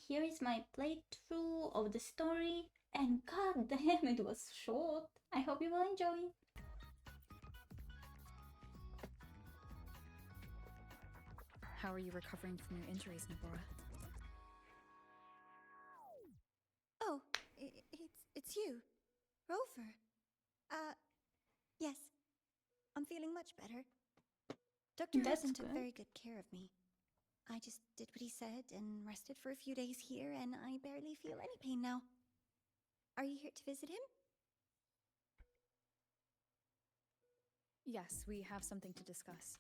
here is my playthrough of the story, and god damn, it was short. I hope you will enjoy. How are you recovering from your injuries, Nabora? Oh, it's you, Rover. Yes. I'm feeling much better. Dr. That's Herssen took good. very good care of me. I just did what he said and rested for a few days here, and I barely feel any pain now. Are you here to visit him? Yes, we have something to discuss.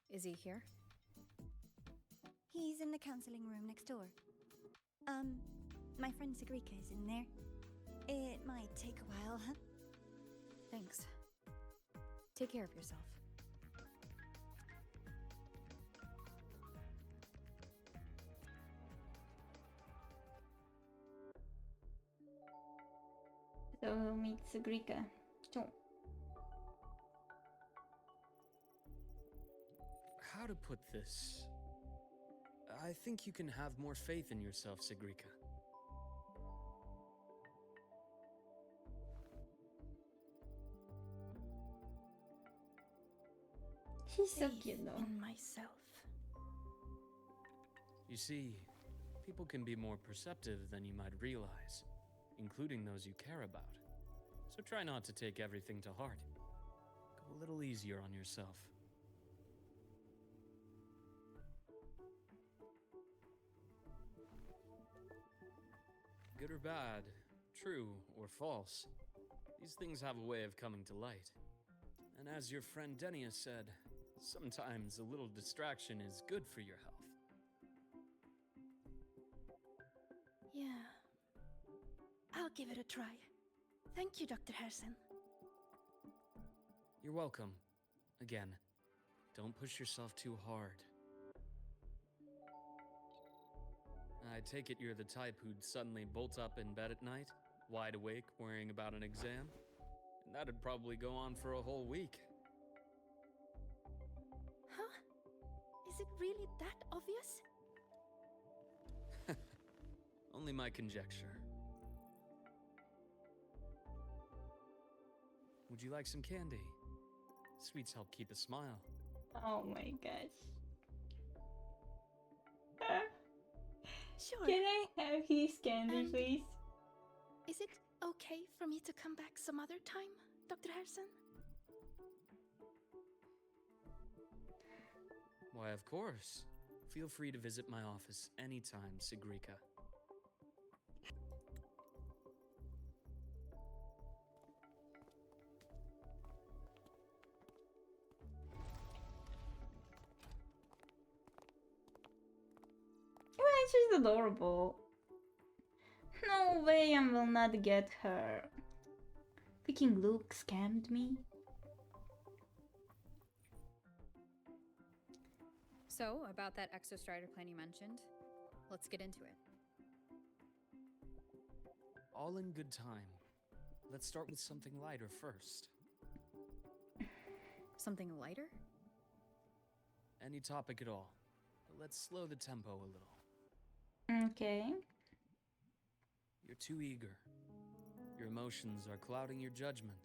Is he here? He's in the counseling room next door. My friend Sigrika is in there. It might take a while, huh? Thanks. Take care of yourself. So we'll meet Sigrika. So, how to put this? I think you can have more faith in yourself, Sigrika. she's so cute though. In myself. You see, people can be more perceptive than you might realize, including those you care about. So try not to take everything to heart. Go a little easier on yourself. Good or bad, true or false, these things have a way of coming to light. And as your friend Denia said, sometimes a little distraction is good for your health. Yeah. I'll give it a try. Thank you, Dr. Herssen. You're welcome. Again, don't push yourself too hard. I take it you're the type who'd suddenly bolt up in bed at night, wide awake, worrying about an exam? And that'd probably go on for a whole week. Huh? Is it really that obvious? Only my conjecture. Would you like some candy? Sweets help keep a smile. Oh my gosh. Sure. Can I have his candy, And- please? Is it okay for me to come back some other time, Dr. Herssen? Why, of course. Feel free to visit my office anytime, Sigrika. Well, she's adorable. No way I will not get her. Freaking Luke scammed me. So, about that Exostrider plan you mentioned, let's get into it. All in good time. Let's start with something lighter first. Something lighter? Any topic at all. But let's slow the tempo a little. Okay. You're too eager. Your emotions are clouding your judgment.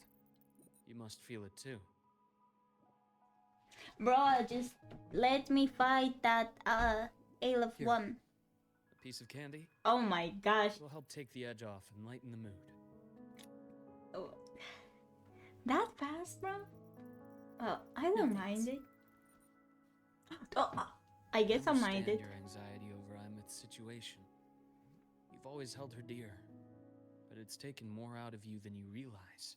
You must feel it too. Bro, just let me fight that Ale of Here. One. A piece of candy Oh my gosh. will help take the edge off and lighten the mood. Oh. That fast, bro? Oh, I don't mind it. Oh, I guess I mind it. Your anxiety over Imeth's situation. You've always held her dear, but it's taken more out of you than you realize.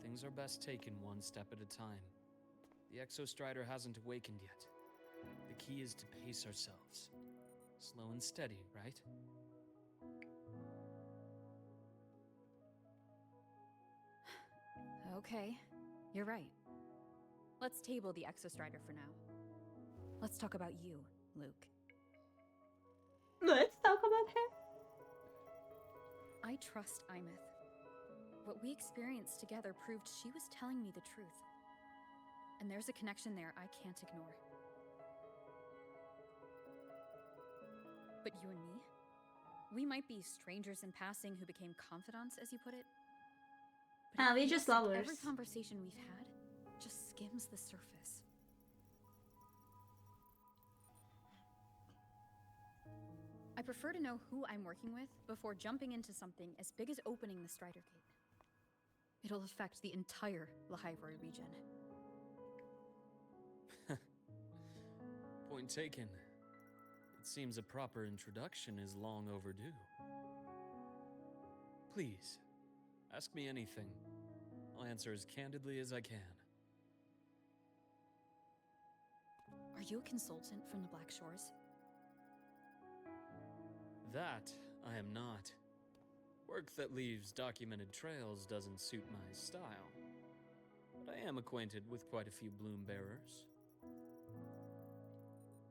Things are best taken one step at a time. The Exostrider hasn't awakened yet. The key is to pace ourselves. Slow and steady, right? Okay, you're right. Let's table the Exostrider for now. Let's talk about you, Luke. Let's talk about her. I trust Imeth. What we experienced together proved she was telling me the truth. And And there's a connection there I can't ignore. But you and me? We might be strangers in passing who became confidants, as you put it. But Ah, it we're feels just like lovers. every conversation we've had just skims the surface. I prefer to know who I'm working with before jumping into something as big as opening the Strider Gate. It'll affect the entire Lahairoi region. Point taken. It seems a proper introduction is long overdue. Please, ask me anything. I'll answer as candidly as I can. Are you a consultant from the Black Shores? That I am not. Work that leaves documented trails doesn't suit my style. But I am acquainted with quite a few bloom bearers.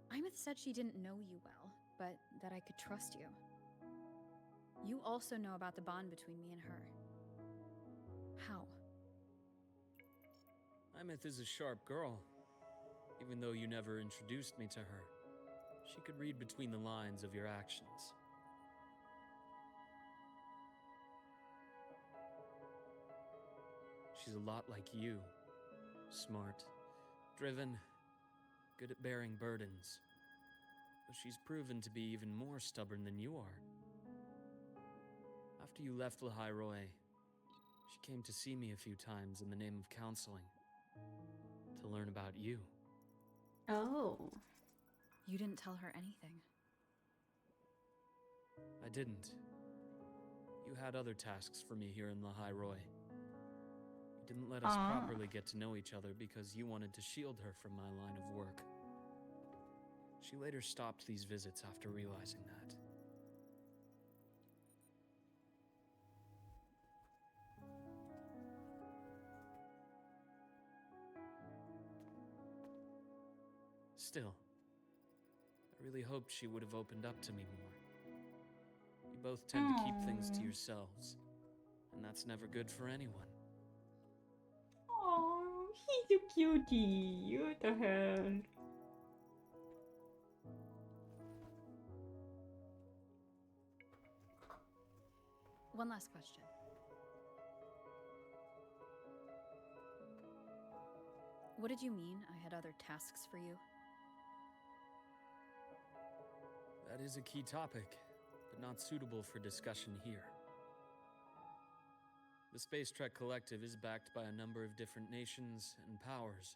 Imeth said she didn't know you well, but that I could trust you. You also know about the bond between me and her. How? Imeth is a sharp girl. Even though you never introduced me to her, she could read between the lines of your actions. She's a lot like you. Smart, driven, good at bearing burdens. But she's proven to be even more stubborn than you are. After you left Lahairoi, she came to see me a few times in the name of counseling. To learn about you. Oh. You didn't tell her anything. I didn't. You had other tasks for me here in Lahairoi. You didn't let us properly get to know each other because you wanted to shield her from my line of work. She later stopped these visits after realizing that. Still, I really hoped she would have opened up to me more. You both tend to keep things to yourselves, and that's never good for anyone. Oh, he's a cutie. What the hell? One last question. What did you mean I had other tasks for you? That is a key topic, but not suitable for discussion here. The Space Trek Collective is backed by a number of different nations and powers.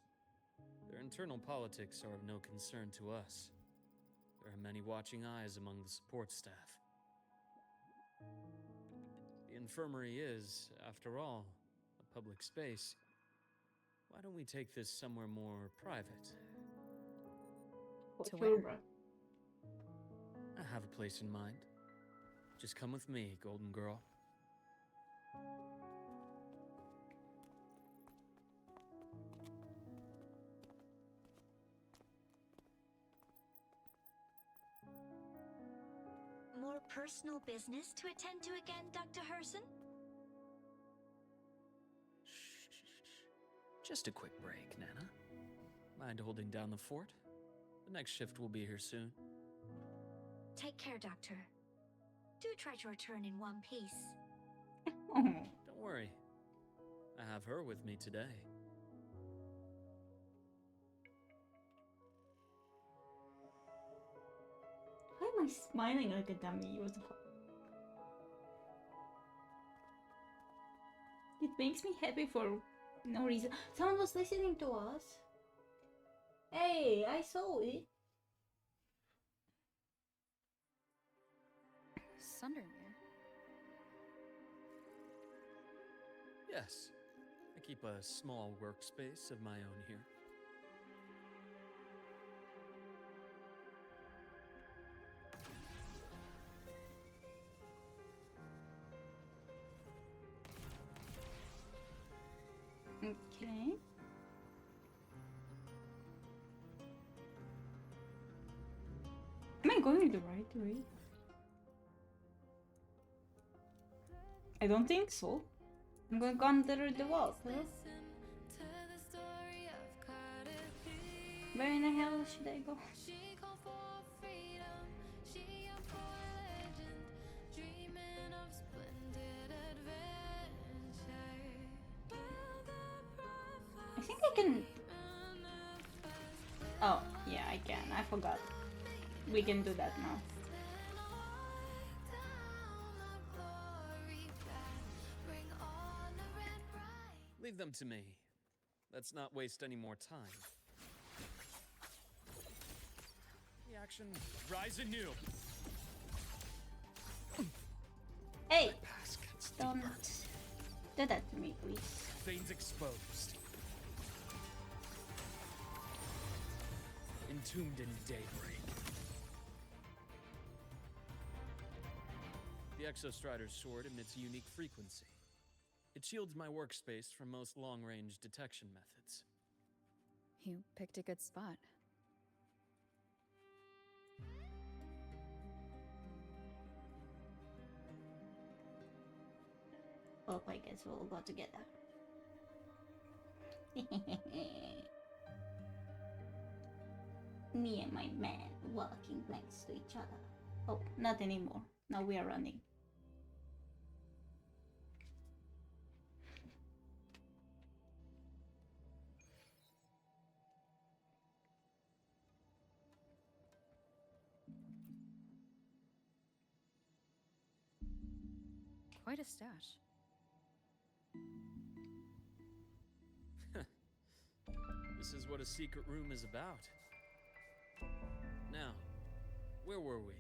Their internal politics are of no concern to us. There are many watching eyes among the support staff. The infirmary is, after all, a public space. Why don't we take this somewhere more private? To where? I have a place in mind. Just come with me, Golden Girl. More personal business to attend to again, Dr. Herssen? Shh. Just a quick break, Nana. Mind holding down the fort? The next shift will be here soon. Take care, Doctor. Do try to return in one piece. Don't worry. I have her with me today. Why am I smiling like a dummy? What the fuck? It makes me happy for no reason. Someone was listening to us. Hey, I saw it. Sundermere? Yes. I keep a small workspace of my own here. Okay. Am I going the right way? I don't think so. I'm going to go under the wall, huh? Where in the hell should I go? I think I can. Oh, yeah, I can. I forgot. We can do that now. Leave them to me. Let's not waste any more time. The action rise anew. Hey! Pass gets Don't deeper. do that to me, please. Veins exposed. Entombed in daybreak. The Exostrider's sword emits a unique frequency. It shields my workspace from most long-range detection methods. You picked a good spot. Well, I guess we'll go together. Me and my man walking next to each other. Oh, not anymore. Now we are running. Quite a stash. This is what a secret room is about. Now, where were we?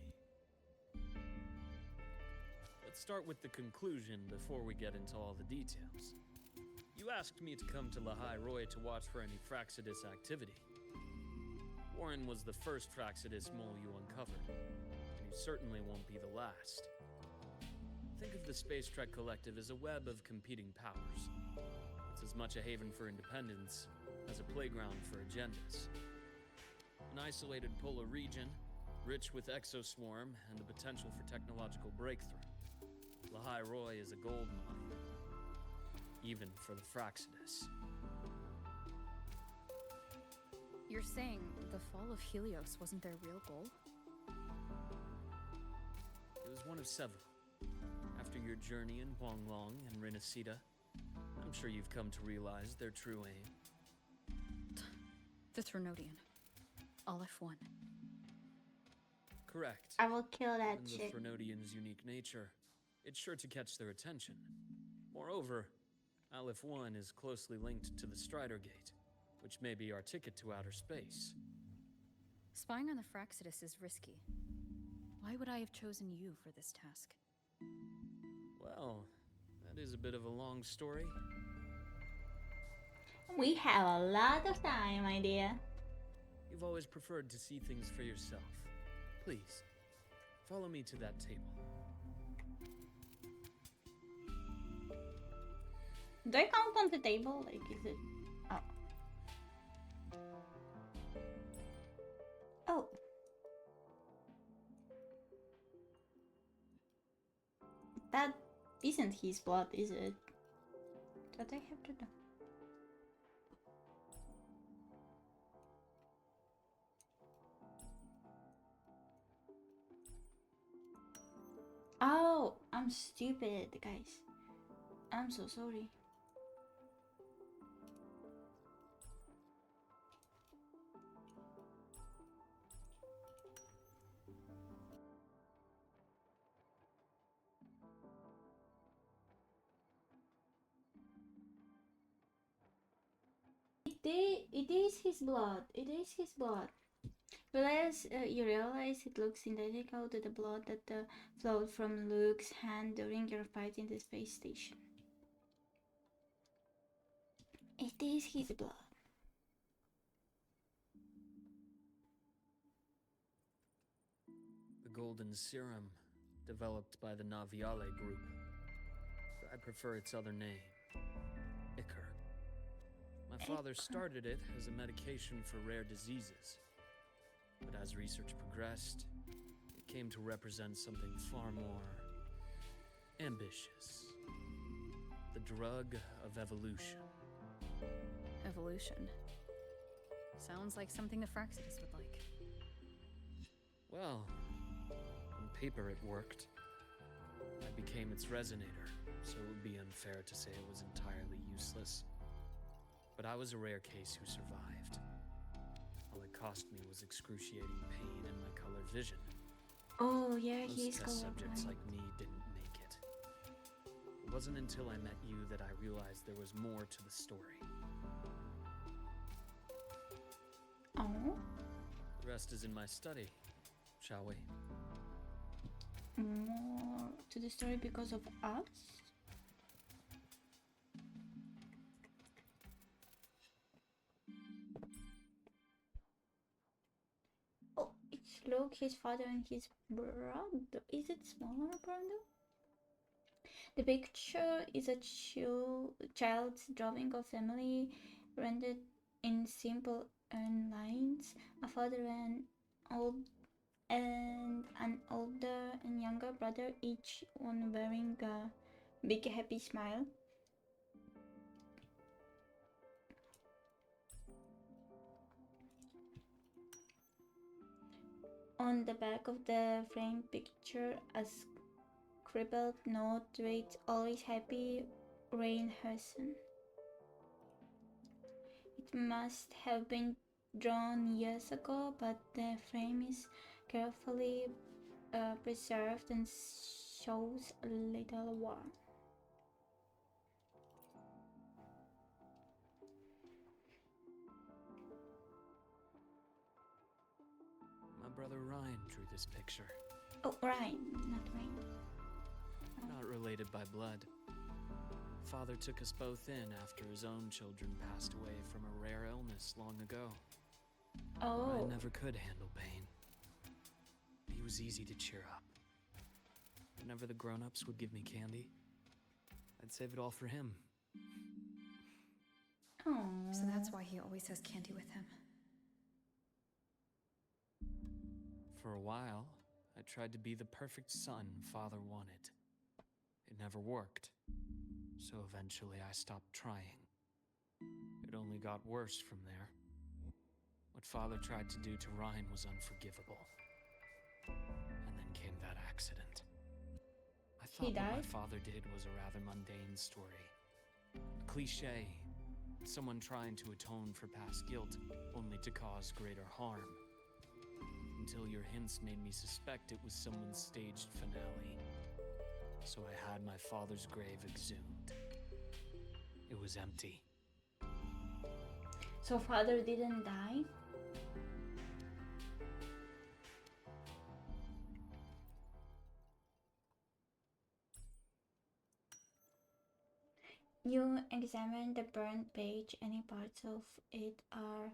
Let's start with the conclusion before we get into all the details. You asked me to come to Lahai Roy to watch for any Fraxidus activity. Warren was the first Fraxidus mole you uncovered, and he certainly won't be the last. Think of the Space Trek Collective as a web of competing powers. It's as much a haven for independence as a playground for agendas. An isolated polar region, rich with exoswarm and the potential for technological breakthrough. Lahai Roy is a gold mine, even for the Fraxidus. You're saying the fall of Helios wasn't their real goal? It was one of several. After your journey in Huanglong and Rinasita, I'm sure you've come to realize their true aim. The Trinodian. Aleph 1. Correct. I will kill that And chick. the Trinodian's unique nature, it's sure to catch their attention. Moreover, Aleph 1 is closely linked to the Strider Gate, which may be our ticket to outer space. Spying on the Fraxidus is risky. Why would I have chosen you for this task? Well, that is a bit of a long story. We have a lot of time, my dear. You've always preferred to see things for yourself. Please, follow me to that table. Do I count on the table? Like, is it... Oh. Oh. That isn't his blood, is it? That I have to do. Oh, I'm stupid, guys. I'm so sorry. It is his blood. It is his blood. But as you realize, it looks identical to the blood that flowed from Luke's hand during your fight in the space station. It is his blood. The golden serum, developed by the Naviale group. I prefer its other name, Ichor. My father started it as a medication for rare diseases. But as research progressed, it came to represent something far more ambitious. The drug of evolution. Evolution. Sounds like something the Fraxidus would like. Well, on paper it worked. I became its resonator, so it would be unfair to say it was entirely useless. But I was a rare case who survived. All it cost me was excruciating pain and my color vision. Oh yeah, Most he's test subjects colorblind. like me didn't make it. It wasn't until I met you that I realized there was more to the story. Oh, The rest is in my study, shall we? more to the story because of us? Oh, it's Luke, his father, and his brother. Is it smaller brother? The picture is a child's drawing of family rendered in simple earned lines. A father and an older and younger brother, each one wearing a big happy smile. On the back of the framed picture, a scribbled note reads, "Always happy, Rain Herssen." It must have been drawn years ago, but the frame is carefully preserved and shows a little worn. My brother Ryan drew this picture. Oh, Ryan, not Rain. Not related by blood. Father took us both in after his own children passed away from a rare illness long ago. Oh, Ryan never could handle pain. He was easy to cheer up. Whenever the grown-ups would give me candy, I'd save it all for him. oh. So that's why he always has candy with him. For a while, I tried to be the perfect son Father wanted. It never worked. So eventually I stopped trying. It only got worse from there. What Father tried to do to Ryan was unforgivable. And then came that accident. I He thought what my died? father did was a rather mundane story. A cliche. Someone trying to atone for past guilt, only to cause greater harm. Until your hints made me suspect it was someone's staged finale. So I had my father's grave exhumed. It was empty. So father didn't die? You examine the burned page. Any parts of it are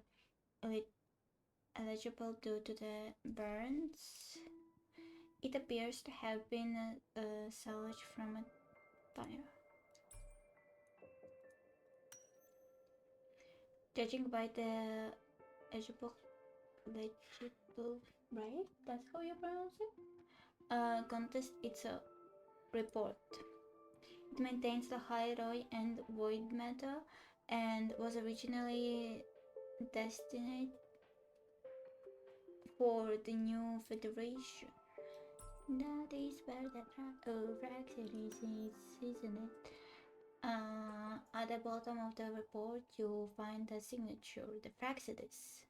eligible due to the burns. It appears to have been salvaged from a fire. Judging by the legible, right? That's how you pronounce it? Contest, it's a report. It maintains the high Roy and void metal and was originally destined for the new Federation. That is where the Fraxidus is, isn't it? At the bottom of the report, you find the signature, the Fraxidus.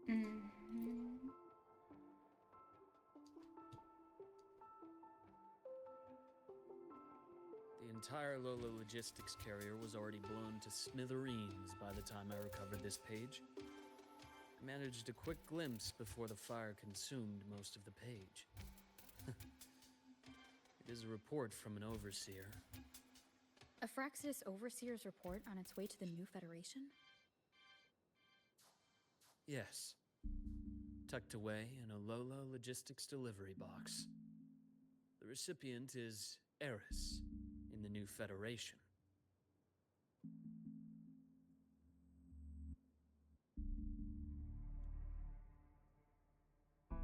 Mhm. The entire Lola logistics carrier was already blown to smithereens by the time I recovered this page. I managed a quick glimpse before the fire consumed most of the page. It is a report from an overseer. A Fraxidus Overseer's report on its way to the new Federation? Yes. Tucked away in a Lola logistics delivery box. The recipient is Eris in the new Federation.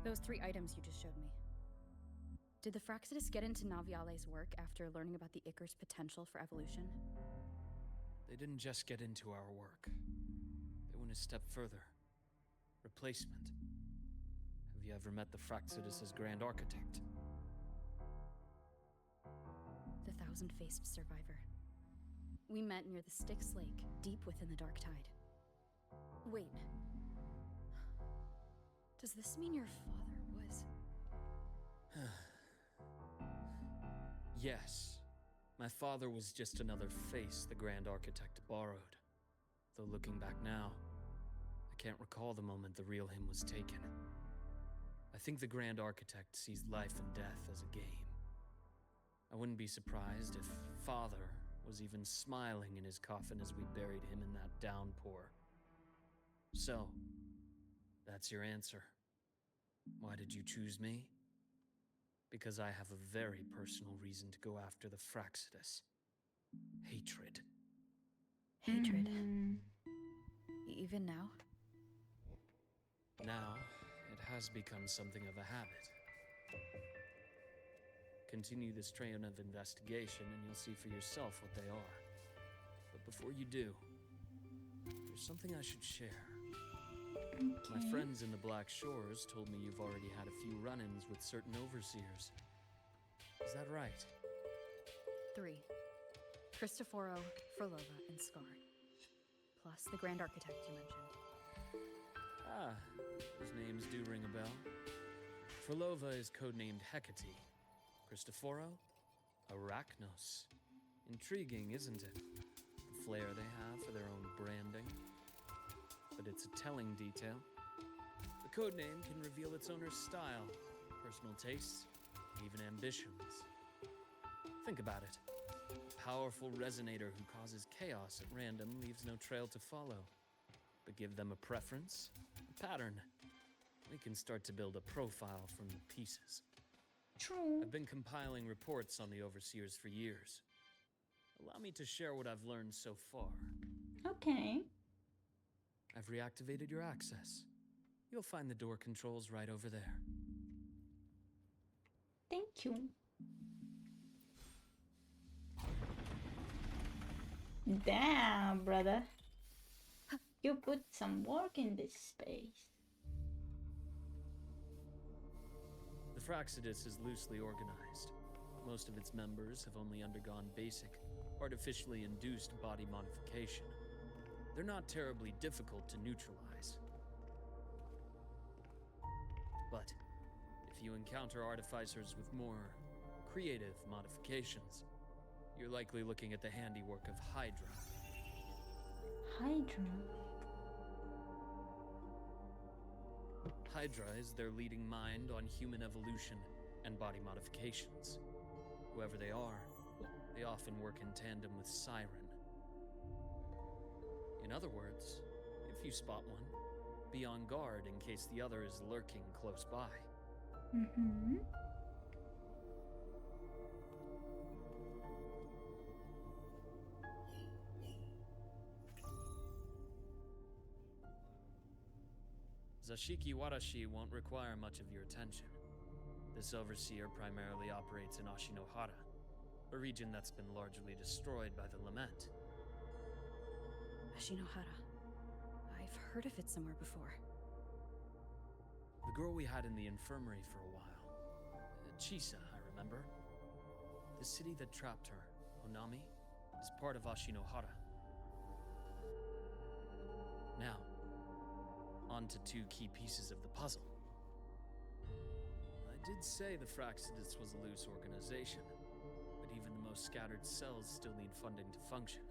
Those 3 items you just showed me. Did the Fraxidus get into Naviale's work after learning about the Icar's potential for evolution? They didn't just get into our work. They went Going a step further. Replacement. Have you ever met the Fraxidus' Grand Architect? The thousand-faced survivor. We met near the Styx Lake, deep within the Dark Tide. Wait. Does this mean your father was... Yes. My father was just another face the Grand Architect borrowed. Though looking back now, I can't recall the moment the real him was taken. I think the Grand Architect sees life and death as a game. I wouldn't be surprised if Father was even smiling in his coffin as we buried him in that downpour. So, that's your answer. Why did you choose me? Because I have a very personal reason to go after the Fraxidus. Hatred. Hatred. Mhm. Even now? Now, it has become something of a habit. Continue this train of investigation and you'll see for yourself what they are. But before you do, there's something I should share. My Okay. friends in the Black Shores told me you've already had a few run-ins with certain overseers. Is that right? 3. Cristoforo, Frolova, and Scar. Plus the Grand Architect you mentioned. Ah, those names do ring a bell. Frolova is codenamed Hecate. Cristoforo? Arachnos. Intriguing, isn't it? The flair they have for their own branding. But it's a telling detail. The codename can reveal its owner's style, personal tastes, and even ambitions. Think about it. A powerful resonator who causes chaos at random leaves no trail to follow. But give them a preference, a pattern. We can start to build a profile from the pieces. True. I've been compiling reports on the Overseers for years. Allow me to share what I've learned so far. Okay. I've reactivated your access. You'll find the door controls right over there. Thank you. Damn, brother. You put some work in this space. The Fraxidus is loosely organized. Most of its members have only undergone basic, artificially induced body modification. They're not terribly difficult to neutralize. But if you encounter artificers with more creative modifications, you're likely looking at the handiwork of Hydra. Hydra. Hydra is their leading mind on human evolution and body modifications. Whoever they are, they often work in tandem with Siren. In other words, if you spot one, be on guard in case the other is lurking close by. Mm-hmm. Zashiki Warashi won't require much of your attention. This overseer primarily operates in Ashinohara, a region that's been largely destroyed by the Lament. Ashinohara. I've heard of it somewhere before. The girl we had in the infirmary for a while. Chisa, I remember. The city that trapped her, Onami, is part of Ashinohara. Now, on to 2 key pieces of the puzzle. I did say the Fraxidus was a loose organization, but even the most scattered cells still need funding to function.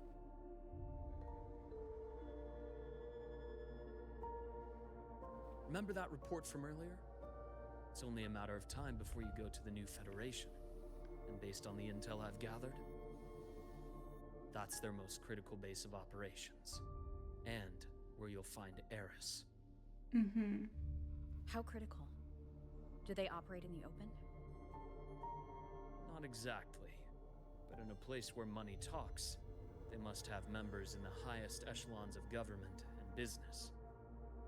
Remember that report from earlier? It's only a matter of time before you go to the new Federation. And based on the intel I've gathered, that's their most critical base of operations. And where you'll find Eris. Mm-hmm. How critical? Do they operate in the open? Not exactly. But in a place where money talks, they must have members in the highest echelons of government and business.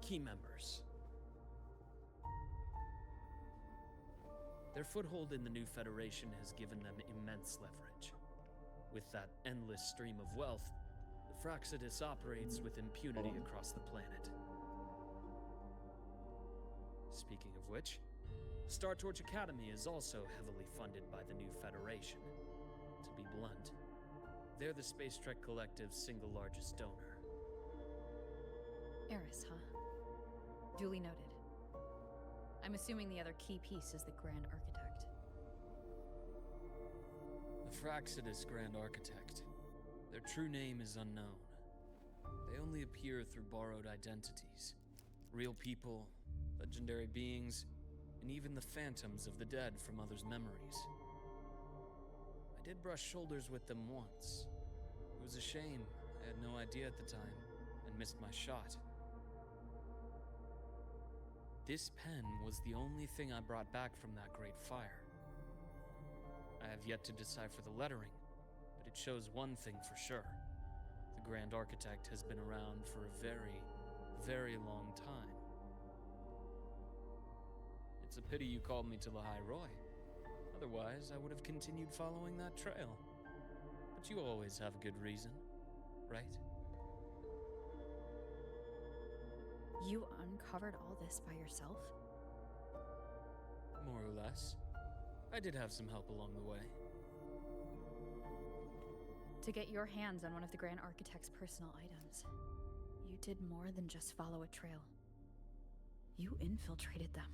Key members. Their foothold in the new Federation has given them immense leverage. With that endless stream of wealth, the Fraxidus operates with impunity across the planet. Speaking of which, Star Torch Academy is also heavily funded by the new Federation. To be blunt, they're the Space Trek Collective's single largest donor. Eris, huh? Duly noted. I'm assuming the other key piece is the Grand Architect. The Fraxidus Grand Architect. Their true name is unknown. They only appear through borrowed identities. Real people, legendary beings, and even the phantoms of the dead from others' memories. I did brush shoulders with them once. It was a shame. I had no idea at the time, and missed my shot. This pen was the only thing I brought back from that great fire. I have yet to decipher the lettering, but it shows one thing for sure. The Grand Architect has been around for a very, very long time. It's a pity you called me to the High Roy. Otherwise, I would have continued following that trail. But you always have a good reason, right? You uncovered all this by yourself? More or less. I did have some help along the way. To get your hands on one of the Grand Architect's personal items, you did more than just follow a trail. You infiltrated them.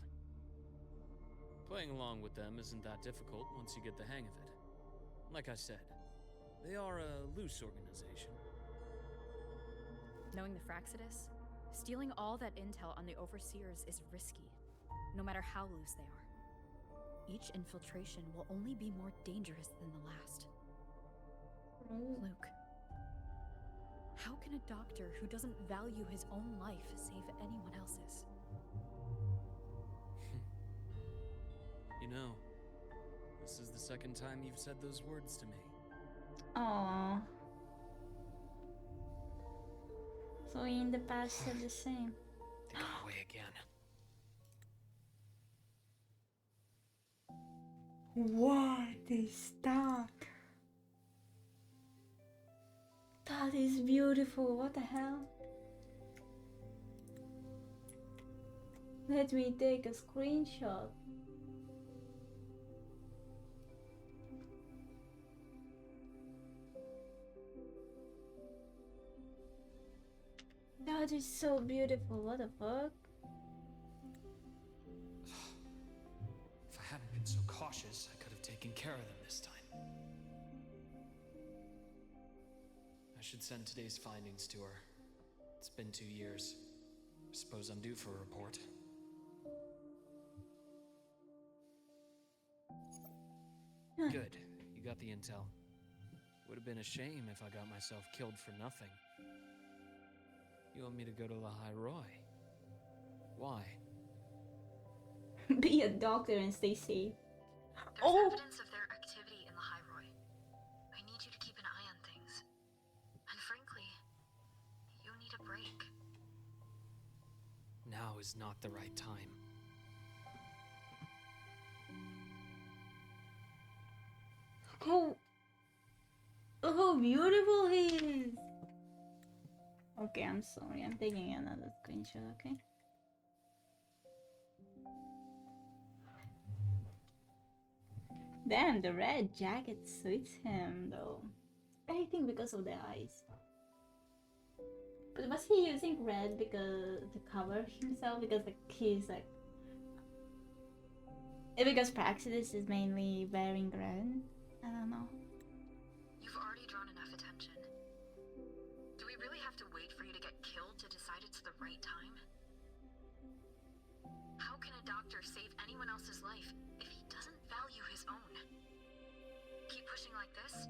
Playing along with them isn't that difficult once you get the hang of it. Like I said, they are a loose organization. Knowing the Fraxidus, stealing all that intel on the Overseers is risky, no matter how loose they are. Each infiltration will only be more dangerous than the last. Luke, how can a doctor who doesn't value his own life save anyone else's? You know, this is the second time you've said those words to me. Aww. So in the past said the same. They got away again. What is that? That is beautiful. What the hell? Let me take a screenshot. That is so beautiful. What the fuck? If I hadn't been so cautious, I could have taken care of them this time. I should send today's findings to her. It's been 2 years. I suppose I'm due for a report. Good. You got the intel. Would have been a shame if I got myself killed for nothing. You want me to go to the High Roy? Why? Be a doctor and stay safe. There's Oh! evidence of their activity in the High Roy. I need you to keep an eye on things. And frankly, you need a break. Now is not the right time. How beautiful he is! Okay, I'm sorry. I'm taking another screenshot, okay? Damn, the red jacket suits him though. I think because of the eyes. But was he using red because to cover himself? Because like he's like because Praxidus is mainly wearing red? I don't know. You've already drawn enough attention. Do we really have to wait for you to get killed to decide it's the right time? How can a doctor save anyone else's life if he doesn't value his own? Keep pushing like this,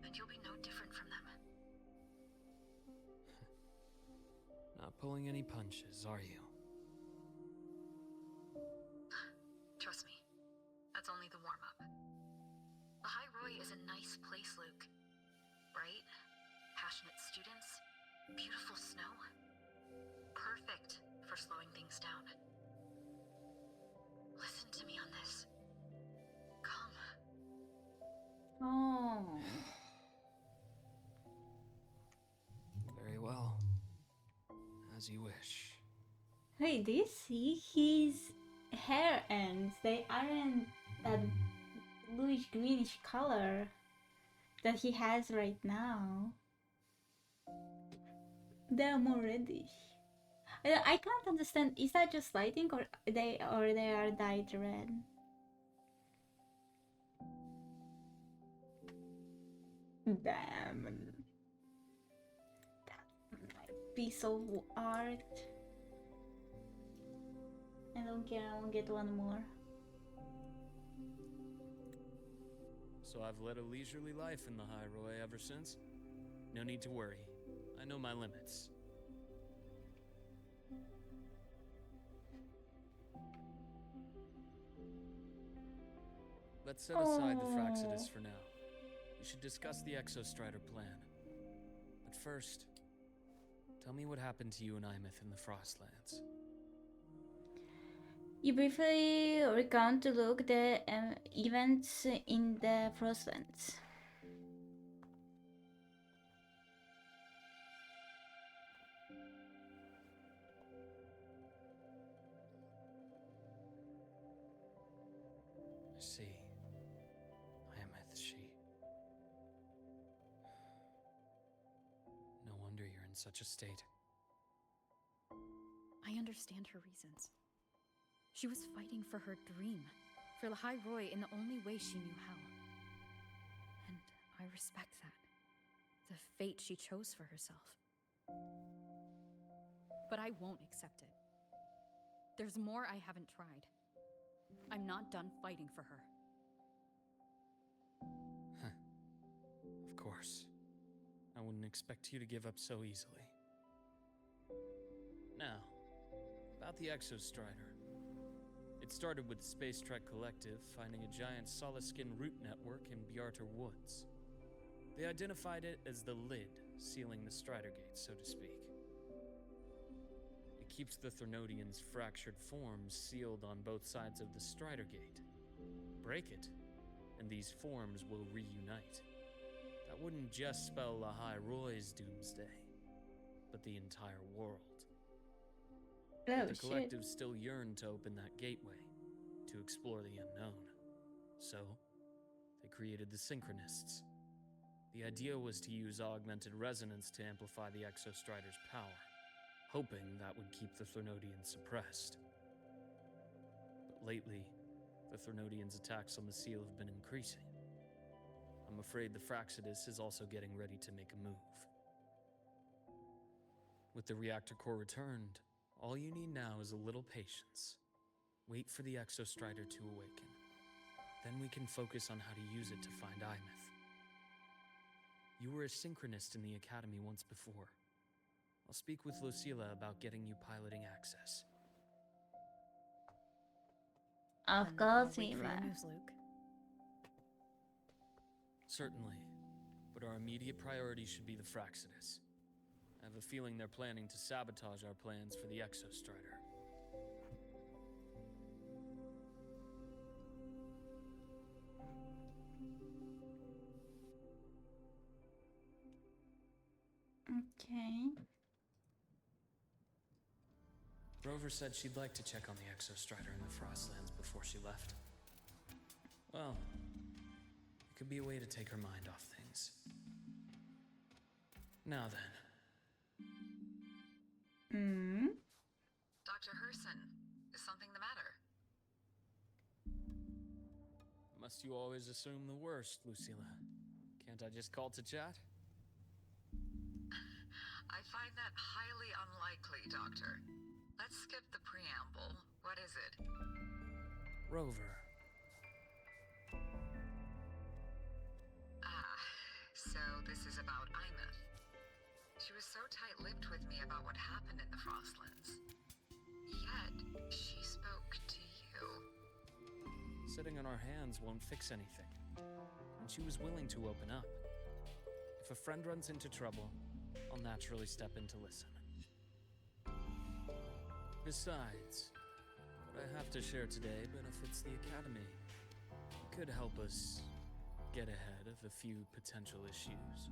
and you'll be no different from them. Not pulling any punches, are you? Trust me, that's only the warm-up. The High Roy is a nice place, Luke. Bright, passionate students, beautiful snow. Perfect for slowing things down. Listen to me on this. Come. Oh. As you wish. Wait, do you see his hair ends? They aren't that bluish greenish color that he has right now. They're more reddish. I can't understand. Is that just lighting, or they are dyed red? Damn. That piece of art. I don't care. I won't get one more. So I've led a leisurely life in the High Roy ever since. No need to worry. I know my limits. Let's set aside the Fraxidus for now. We should discuss the Exostrider plan. But first, tell me what happened to you and Imeth in the Frostlands. You briefly recount to Luuk the events in the Frostlands. I see. Imeth, she... No wonder you're in such a state. I understand her reasons. She was fighting for her dream, for the High Roy in the only way she knew how. And I respect that. The fate she chose for herself. But I won't accept it. There's more I haven't tried. I'm not done fighting for her. Of course. I wouldn't expect you to give up so easily. Now, about the Exostrider. It started with the Space Trek Collective finding a giant solid-skin root network in Bjarter Woods. They identified it as the lid, sealing the Strider Gate, so to speak. It keeps the Threnodians' fractured forms sealed on both sides of the Strider Gate. Break it, and these forms will reunite. That wouldn't just spell the High Roy's doomsday, but the entire world. Oh, The shit. Collective still yearned to open that gateway, to explore the unknown. So, they created the Synchronists. The idea was to use augmented resonance to amplify the Exostrider's power, hoping that would keep the Threnodians suppressed. But lately, the Threnodians' attacks on the seal have been increasing. I'm afraid the Fraxidus is also getting ready to make a move. With the reactor core returned, all you need now is a little patience. Wait for the Exostrider to awaken. Then we can focus on how to use it to find Imeth. You were a synchronist in the Academy once before. I'll speak with Lucilla about getting you piloting access. Of Then course, I'll wait for your Ema. news, Luke. Certainly, but our immediate priority should be the Fraxidus. I have a feeling they're planning to sabotage our plans for the Exostrider. Okay. Rover said she'd like to check on the Exostrider in the Frostlands before she left. Well, it could be a way to take her mind off things. Now then. Dr. Herssen, is something the matter? Must you always assume the worst, Lucilla? Can't I just call to chat? I find that highly unlikely, Doctor. Let's skip the preamble. What is it? Rover. So this is about Imeth. She was so tight-lipped with me about what happened in the Frostlands. Yet, she spoke to you. Sitting on our hands won't fix anything. And she was willing to open up. If a friend runs into trouble, I'll naturally step in to listen. Besides, what I have to share today benefits the Academy. It could help us get ahead of a few potential issues.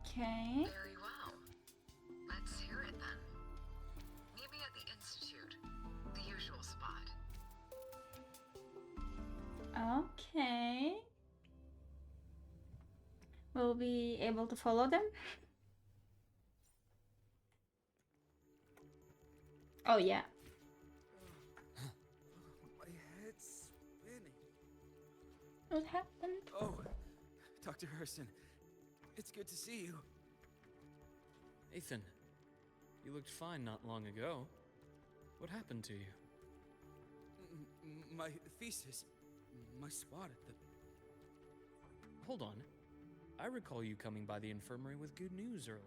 Okay. Very well. Let's hear it then. to be able to follow them. Oh yeah. My head's spinning. What happened? Oh, Dr. Herssen, it's good to see you. Ethan, you looked fine not long ago. What happened to you? My thesis, my spot at the... Hold on. I recall you coming by the infirmary with good news earlier.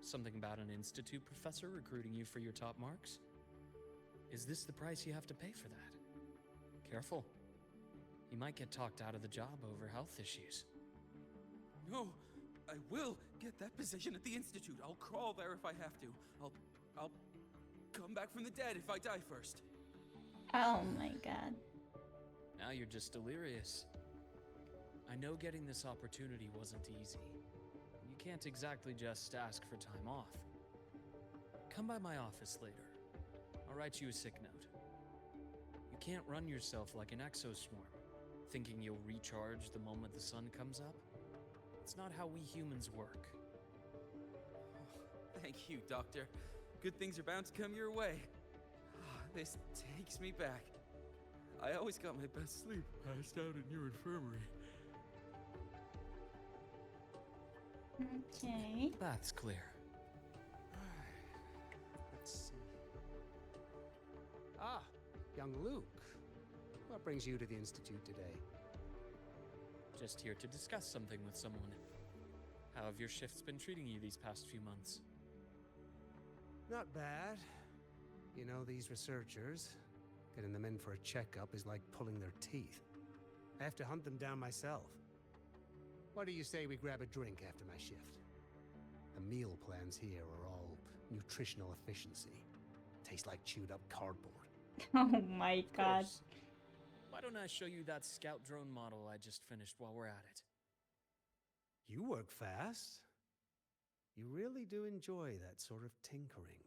Something about an institute professor recruiting you for your top marks? Is this the price you have to pay for that? Careful. You might get talked out of the job over health issues. No, I will get that position at the institute. I'll crawl there if I have to. I'll come back from the dead if I die first. Oh my god. Now you're just delirious. I know getting this opportunity wasn't easy. You can't exactly just ask for time off. Come by my office later. I'll write you a sick note. You can't run yourself like an exoswarm, thinking you'll recharge the moment the sun comes up. It's not how we humans work. Oh, thank you, Doctor. Good things are bound to come your way. This takes me back. I always got my best sleep passed out in your infirmary. Okay. That's clear. Let's see. Ah, young Luuk. What brings you to the Institute today? Just here to discuss something with someone. How have your shifts been treating you these past few months? Not bad. You know, these researchers, getting them in for a checkup is like pulling their teeth. I have to hunt them down myself. What do you say we grab a drink after my shift? The meal plans here are all nutritional efficiency. Taste like chewed up cardboard. Oh my Of god. course. Why don't I show you that scout drone model I just finished while we're at it? You work fast. You really do enjoy that sort of tinkering.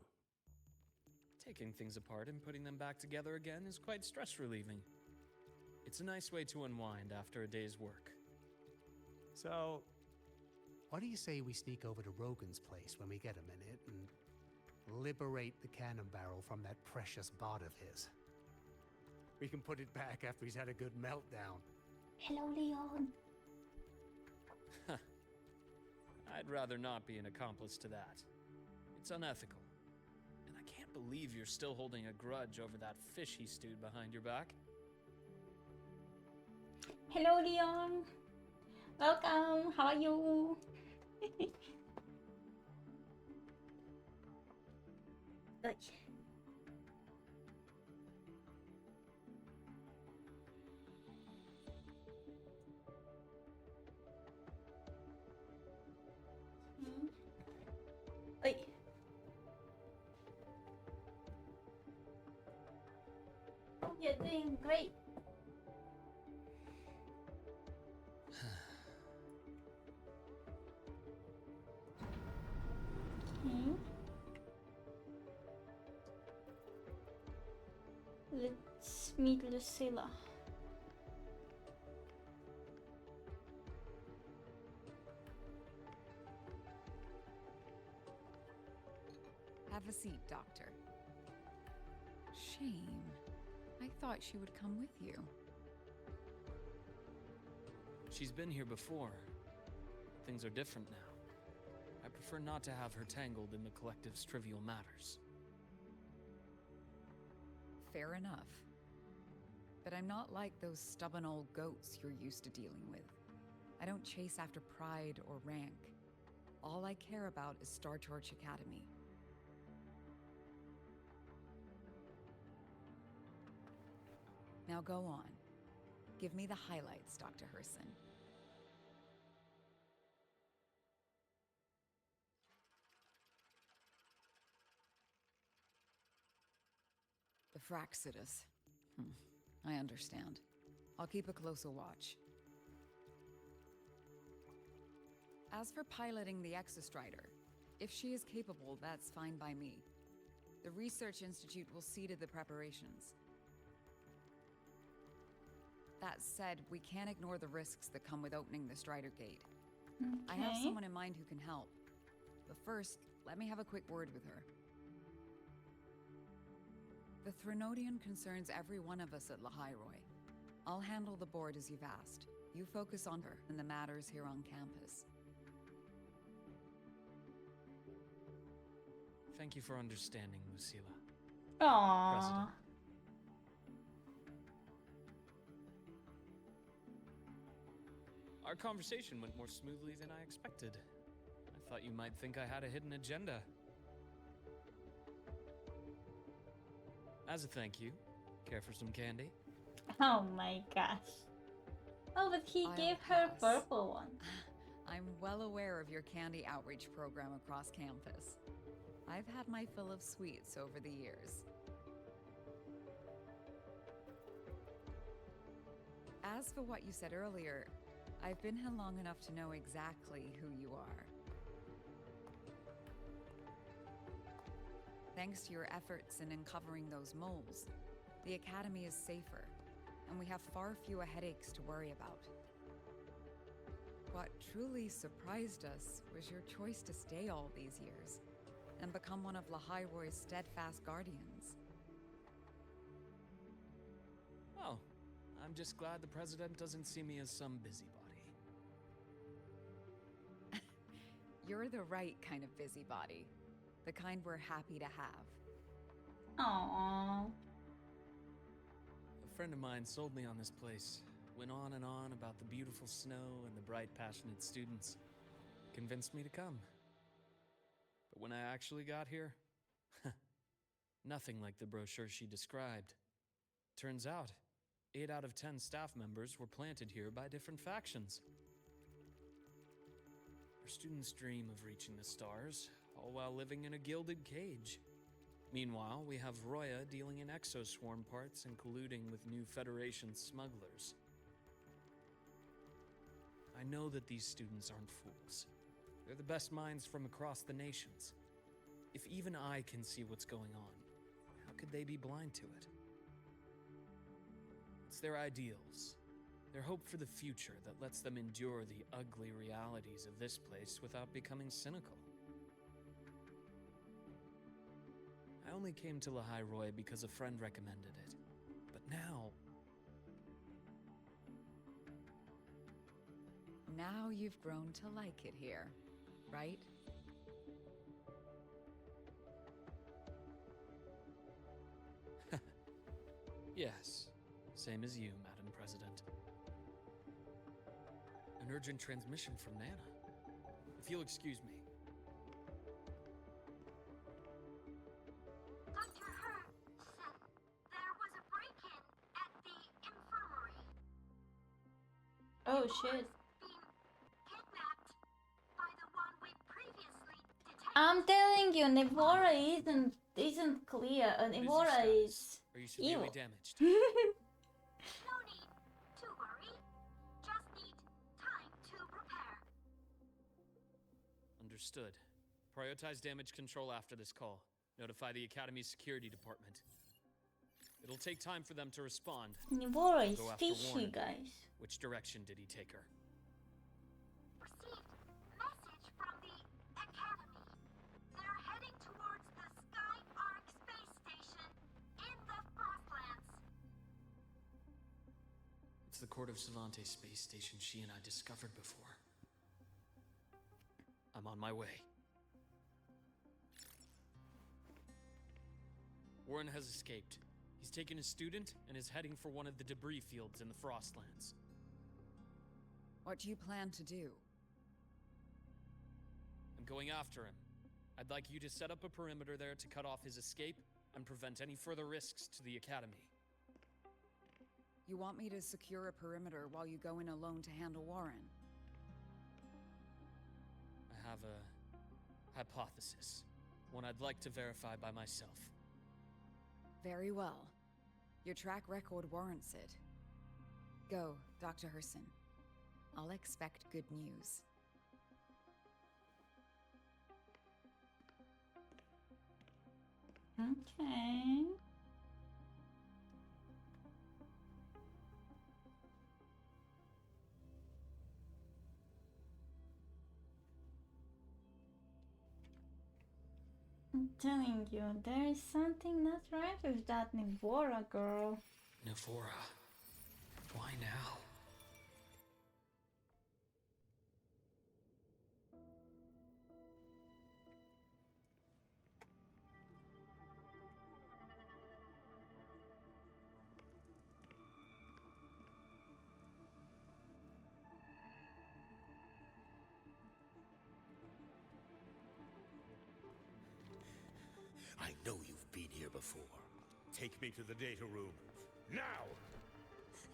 Taking things apart and putting them back together again is quite stress relieving. It's a nice way to unwind after a day's work. So, what do you say we sneak over to Rogan's place when we get a minute and liberate the cannon barrel from that precious bot of his? We can put it back after he's had a good meltdown. Hello, Leon. I'd rather not be an accomplice to that. It's unethical. And I can't believe you're still holding a grudge over that fish he stewed behind your back. Hello, Leon. Welcome. How are you? Ugh. Oi. You're doing great. Okay. Let's meet Lucilla. Have a seat, Doctor. Shame. I thought she would come with you. She's been here before. Things are different now. I prefer not to have her tangled in the collective's trivial matters. Fair enough. But I'm not like those stubborn old goats you're used to dealing with. I don't chase after pride or rank. All I care about is Star Torch Academy. Now go on. Give me the highlights, Dr. Herssen. The Fraxidus. I understand. I'll keep a closer watch. As for piloting the Exostrider, if she is capable, that's fine by me. The Research Institute will see to the preparations. That said, we can't ignore the risks that come with opening the Strider Gate. I have Okay. someone in mind who can help. But first, let me have a quick word with her. The Threnodian concerns every one of us at Lahairoi. I'll handle the board as you've asked. You focus on her and the matters here on campus. Thank you for understanding, Lucilla. Aww. President. Our conversation went more smoothly than I expected. I thought you might think I had a hidden agenda. As a thank you, care for some candy? Oh my gosh. Oh, but he I'll gave her pass. purple one. I'm well aware of your candy outreach program across campus. I've had my fill of sweets over the years. As for what you said earlier, I've been here long enough to know exactly who you are. Thanks to your efforts in uncovering those moles, the Academy is safer, and we have far fewer headaches to worry about. What truly surprised us was your choice to stay all these years and become one of Lahairoi's steadfast guardians. Oh, I'm just glad the president doesn't see me as some busybody. You're the right kind of busybody, the kind we're happy to have. Aww. A friend of mine sold me on this place. Went on and on about the beautiful snow and the bright, passionate students. Convinced me to come. But when I actually got here, nothing like the brochure she described. Turns out, 8 out of 10 staff members were planted here by different factions. Our students dream of reaching the stars, all while living in a gilded cage. Meanwhile, we have Roya dealing in exoswarm parts and colluding with new Federation smugglers. I know that these students aren't fools. They're the best minds from across the nations. If even I can see what's going on, how could they be blind to it? It's their ideals, their hope for the future that lets them endure the ugly realities of this place without becoming cynical. I only came to Lahairoi because a friend recommended it. But now... Now you've grown to like it here, right? Yes, same as you, Madam President. An urgent transmission from Nana. If you'll excuse me. Dr. Herssen, there was a break-in at the infirmary. Oh You shit. were being kidnapped by the one we previously detected. I'm telling you, Nevora isn't clear. What is your Nevora status? is Are you severely evil. damaged? No need to worry. Just need time to repair. Understood. Prioritize damage control after this call. Notify the Academy's security department. It'll take time for them to respond. Nevora is Go after fishy, Warren. guys. Which direction did he take her? Received message from the Academy. They're heading towards the Sky Arc space station in the Frostlands. It's the Court of Savante space station she and I discovered before. I'm on my way. Warren has escaped. He's taken a student and is heading for one of the debris fields in the Frostlands. What do you plan to do? I'm going after him. I'd like you to set up a perimeter there to cut off his escape and prevent any further risks to the Academy. You want me to secure a perimeter while you go in alone to handle Warren? I have a hypothesis, one I'd like to verify by myself. Very well. Your track record warrants it. Go, Dr. Herssen. I'll expect good news. Okay. I'm telling you, there is something not right with that Nivora girl. Navora. Why now? I know you've been here before. Take me to the data room. Now!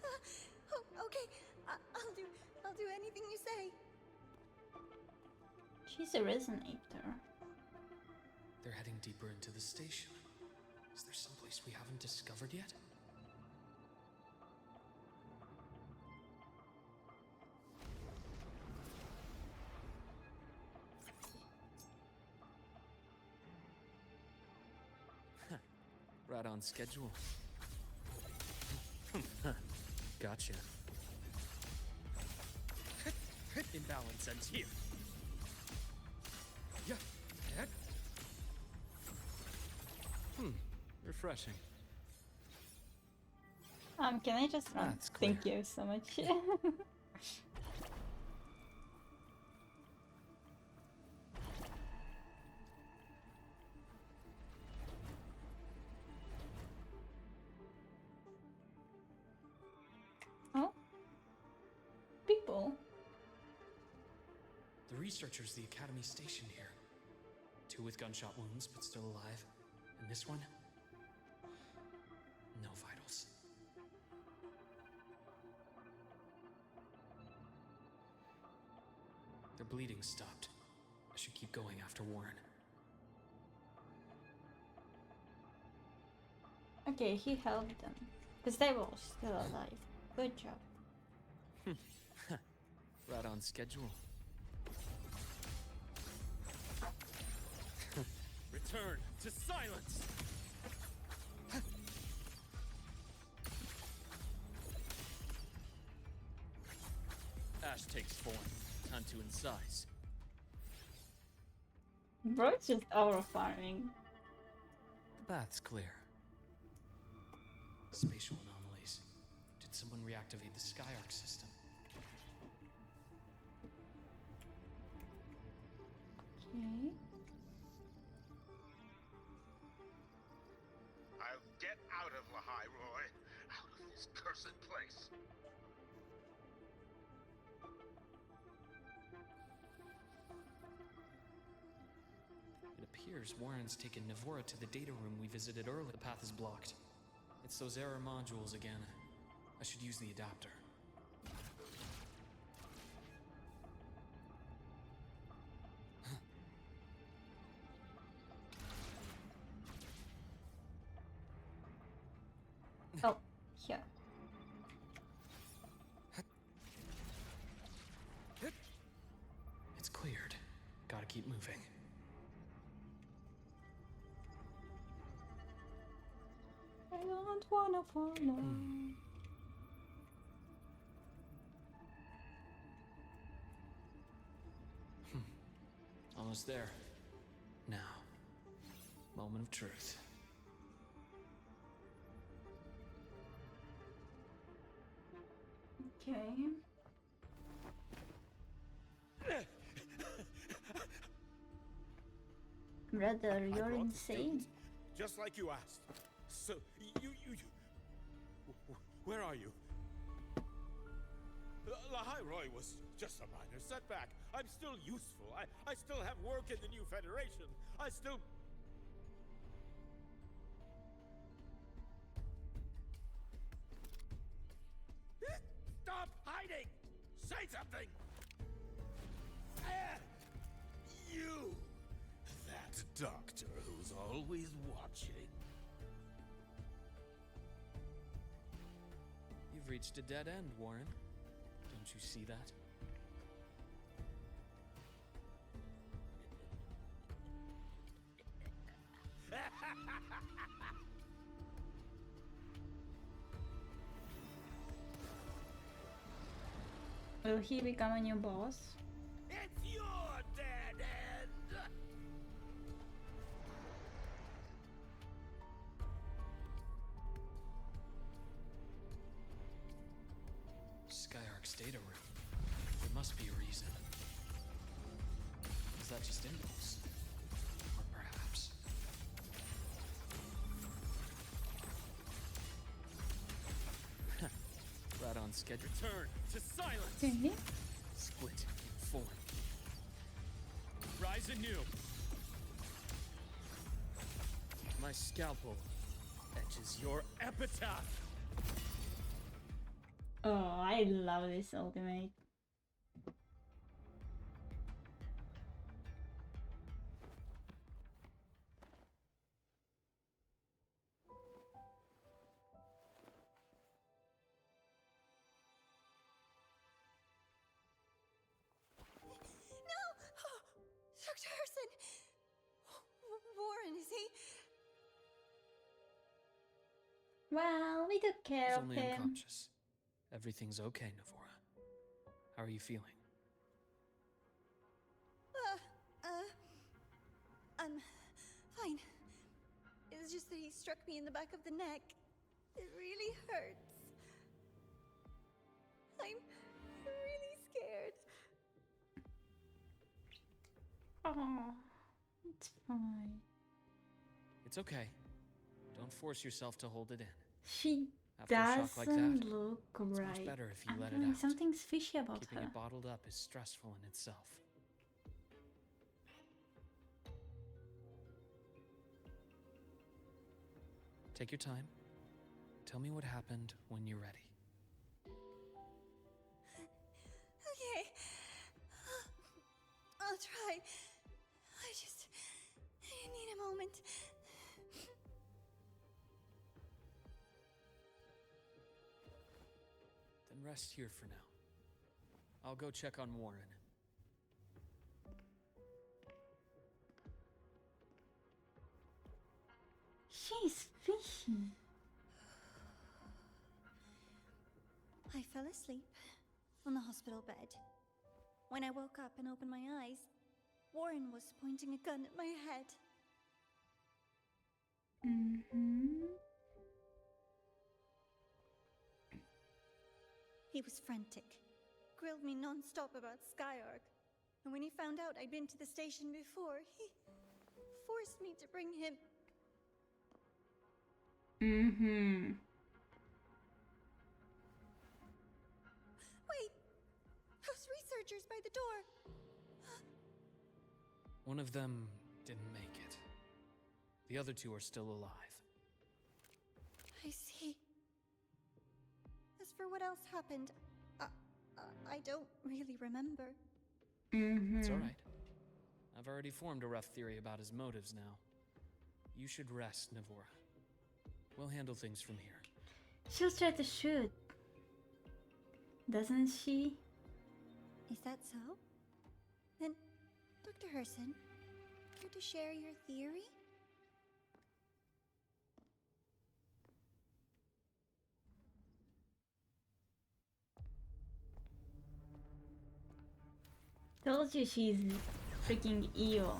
Oh, okay. I'll do anything you say. She's a resonator. They're heading deeper into the station. Is there someplace we haven't discovered yet? Right on schedule. Gotcha. Imbalance ends here. Yeah. Refreshing. Can I just run? That's clear. Thank you so much. Oh, people. The researchers the Academy stationed here. 2 with gunshot wounds, but still alive. And this one? No vitals. Their bleeding stopped. I should keep going after Warren. Okay, he helped them. Because they were still alive. Good job. Right on schedule. Return to silence! Ash takes form. Time to incise. Bro, it's just overfarming. The bath's clear. Spatial anomalies. Did someone reactivate the Skyarc system? Okay. I'll get out of Lahai, Roy. Out of this cursed place. It appears Warren's taken Navora to the data room we visited earlier. The path is blocked. It's those error modules again. I should use the adapter. Oh, here. It's cleared. Gotta keep moving. I don't wanna follow. Almost there. Now. Moment of truth. Okay. Brother, I you're brought the insane. students, just like you asked. So, you... Where are you? Lahai Roy was just a minor setback. I'm still useful. I still have work in the new Federation. I still... Stop hiding! Say something! You! That doctor who's always watching. You've reached a dead end, Warren. Don't you see that? Will he become a new boss? It's your dead end! Dark's data room. There must be a reason. Is that just impulse? Or perhaps... right on schedule. Turn to silence! Okay. Split in form. Rise anew! My scalpel etches your epitaph! Oh, I love this ultimate. No! Dr. Herssen! Warren, is he? Well, we took care He's of only him. unconscious. Everything's okay, Navora. How are you feeling? I'm fine. It's just that he struck me in the back of the neck. It really hurts. I'm really scared. Oh, it's fine. It's okay. Don't force yourself to hold it in. She After a shock like that, doesn't look it's right. much better if you I'm let it feeling out. something's fishy about Keeping her. it bottled up is stressful in itself. Take your time. Tell me what happened when you're ready. Okay. I'll try. I need a moment. Then rest here for now. I'll go check on Warren. She's fishy. I fell asleep on the hospital bed. When I woke up and opened my eyes, Warren was pointing a gun at my head. He was frantic, grilled me non-stop about Skyark, and when he found out I'd been to the station before, he forced me to bring him. Wait! Those researchers by the door! One of them didn't make it. The other two are still alive. I see. As for what else happened, I don't really remember. It's alright. I've already formed a rough theory about his motives now. You should rest, Navora. We'll handle things from here. She'll try to shoot. Doesn't she? Is that so? Then, Dr. Herssen, care to share your theory? Told you she's freaking evil.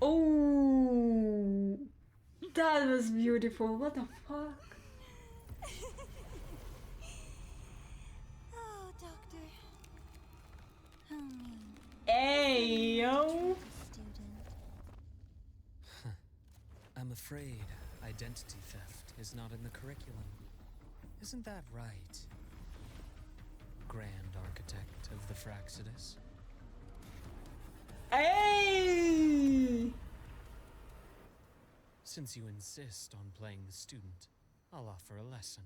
Oh, that was beautiful. What the fuck? Oh, Doctor. How mean. Hey, yo. Student. I'm afraid identity theft is not in the curriculum. Isn't that right, Grand Architect of the Fraxidus? Hey! Since you insist on playing the student, I'll offer a lesson.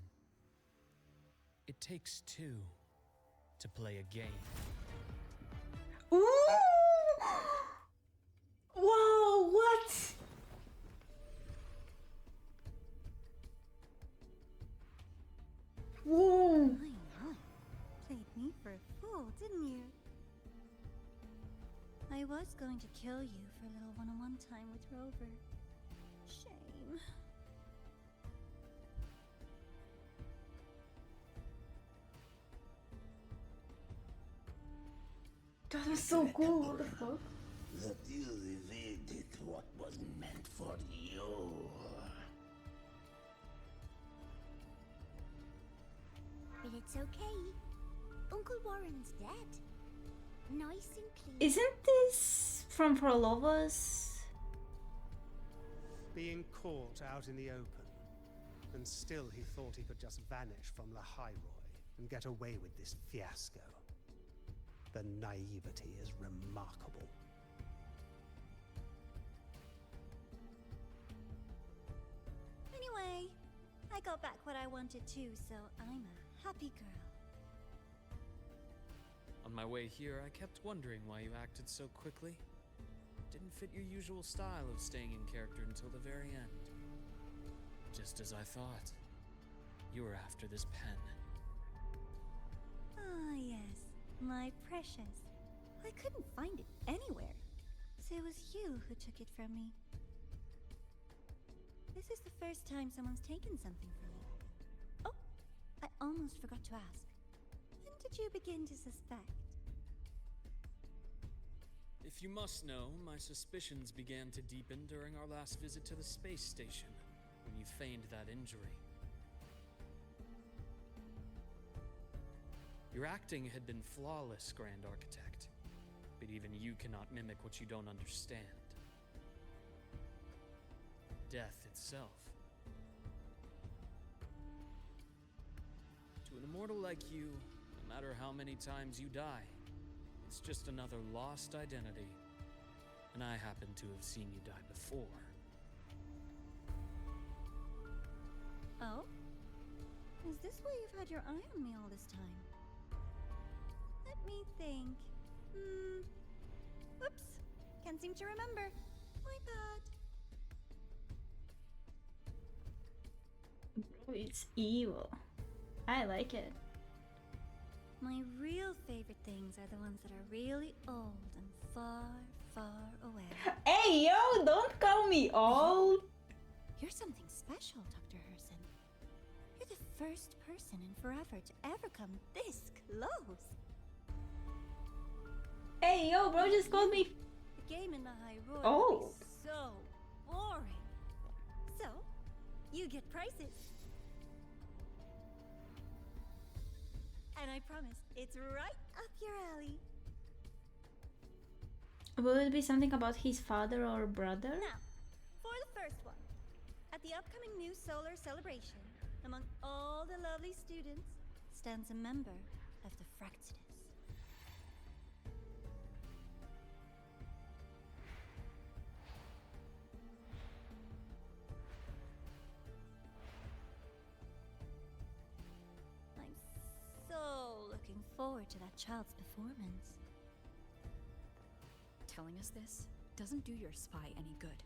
It takes two to play a game. Ooh! Wow, what? Whoa! I know. Played me for a fool, didn't you? I was going to kill you for a little one-on-one time with Rover. Shame. That was so cool. What the fuck? That you evaded what was meant for you. But it's okay. Uncle Warren's dead. Nice and clean. Isn't this from For All of Us? Being caught out in the open, and still he thought he could just vanish from the Highroy and get away with this fiasco. The naivety is remarkable. Anyway, I got back what I wanted too, so I'm a happy girl. On my way here, I kept wondering why you acted so quickly. Didn't fit your usual style of staying in character until the very end. Just as I thought. You were after this pen. Ah, yes, my precious. I couldn't find it anywhere, so it was you who took it from me. This is the first time someone's taken something from me. Oh, I almost forgot to ask. When did you begin to suspect? If you must know, my suspicions began to deepen during our last visit to the space station, when you feigned that injury. Your acting had been flawless, Grand Architect, but even you cannot mimic what you don't understand. Death itself. To an immortal like you, no matter how many times you die, it's just another lost identity. And I happen to have seen you die before. Oh? Is this why you've had your eye on me all this time? Let me think. Whoops. Can't seem to remember. My bad. Bro, it's evil. I like it. My real favorite things are the ones that are really old and far, far away. Hey, yo, don't call me old. You're something special, Dr. Herssen. You're the first person in forever to ever come this close. Hey, yo, bro, just called me. The game in the High Road Oh. is so boring. So, you get prizes. And I promise, it's right up your alley. Will it be something about his father or brother? Now, for the first one. At the upcoming new solar celebration, among all the lovely students, stands a member of the Fractidus. I'm so looking forward to that child's performance. Telling us this doesn't do your spy any good.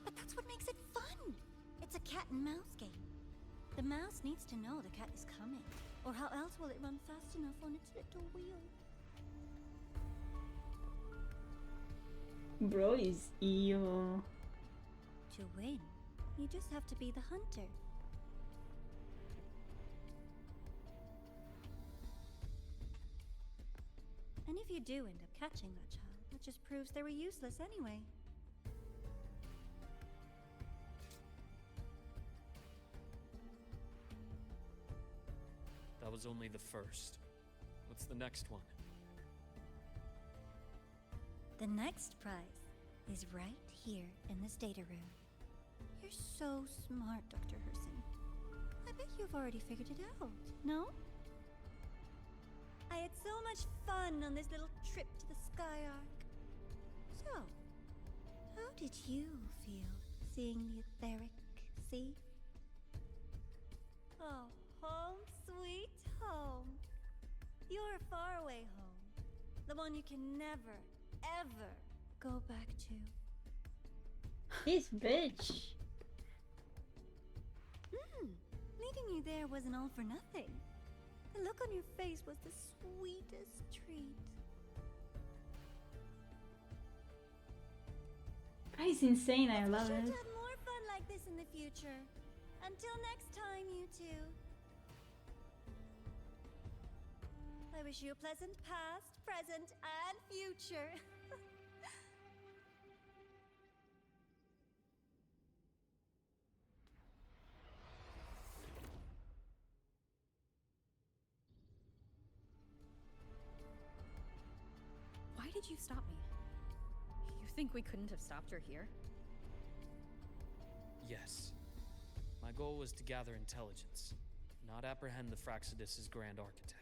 But that's what makes it fun! It's a cat and mouse game. The mouse needs to know the cat is coming, or how else will it run fast enough on its little wheel? Bro is evil. To win, you just have to be the hunter. And if you do end up catching that child, that just proves they were useless anyway. That was only the first. What's the next one? The next prize is right here in this data room. You're so smart, Dr. Herssen. I bet you've already figured it out, no? I had so much fun on this little trip to the Sky Arc. So, how did you feel seeing the etheric sea? Oh, home sweet home. Your faraway home. The one you can never, ever go back to. This bitch. Leaving you there wasn't all for nothing. The look on your face was the sweetest treat. It's insane, I love Sure it. to have more fun like this in the future. Until next time, you two. I wish you a pleasant past, present, and future. Why did you stop me? You think we couldn't have stopped her here? Yes. My goal was to gather intelligence, not apprehend the Fraxidus' grand architect.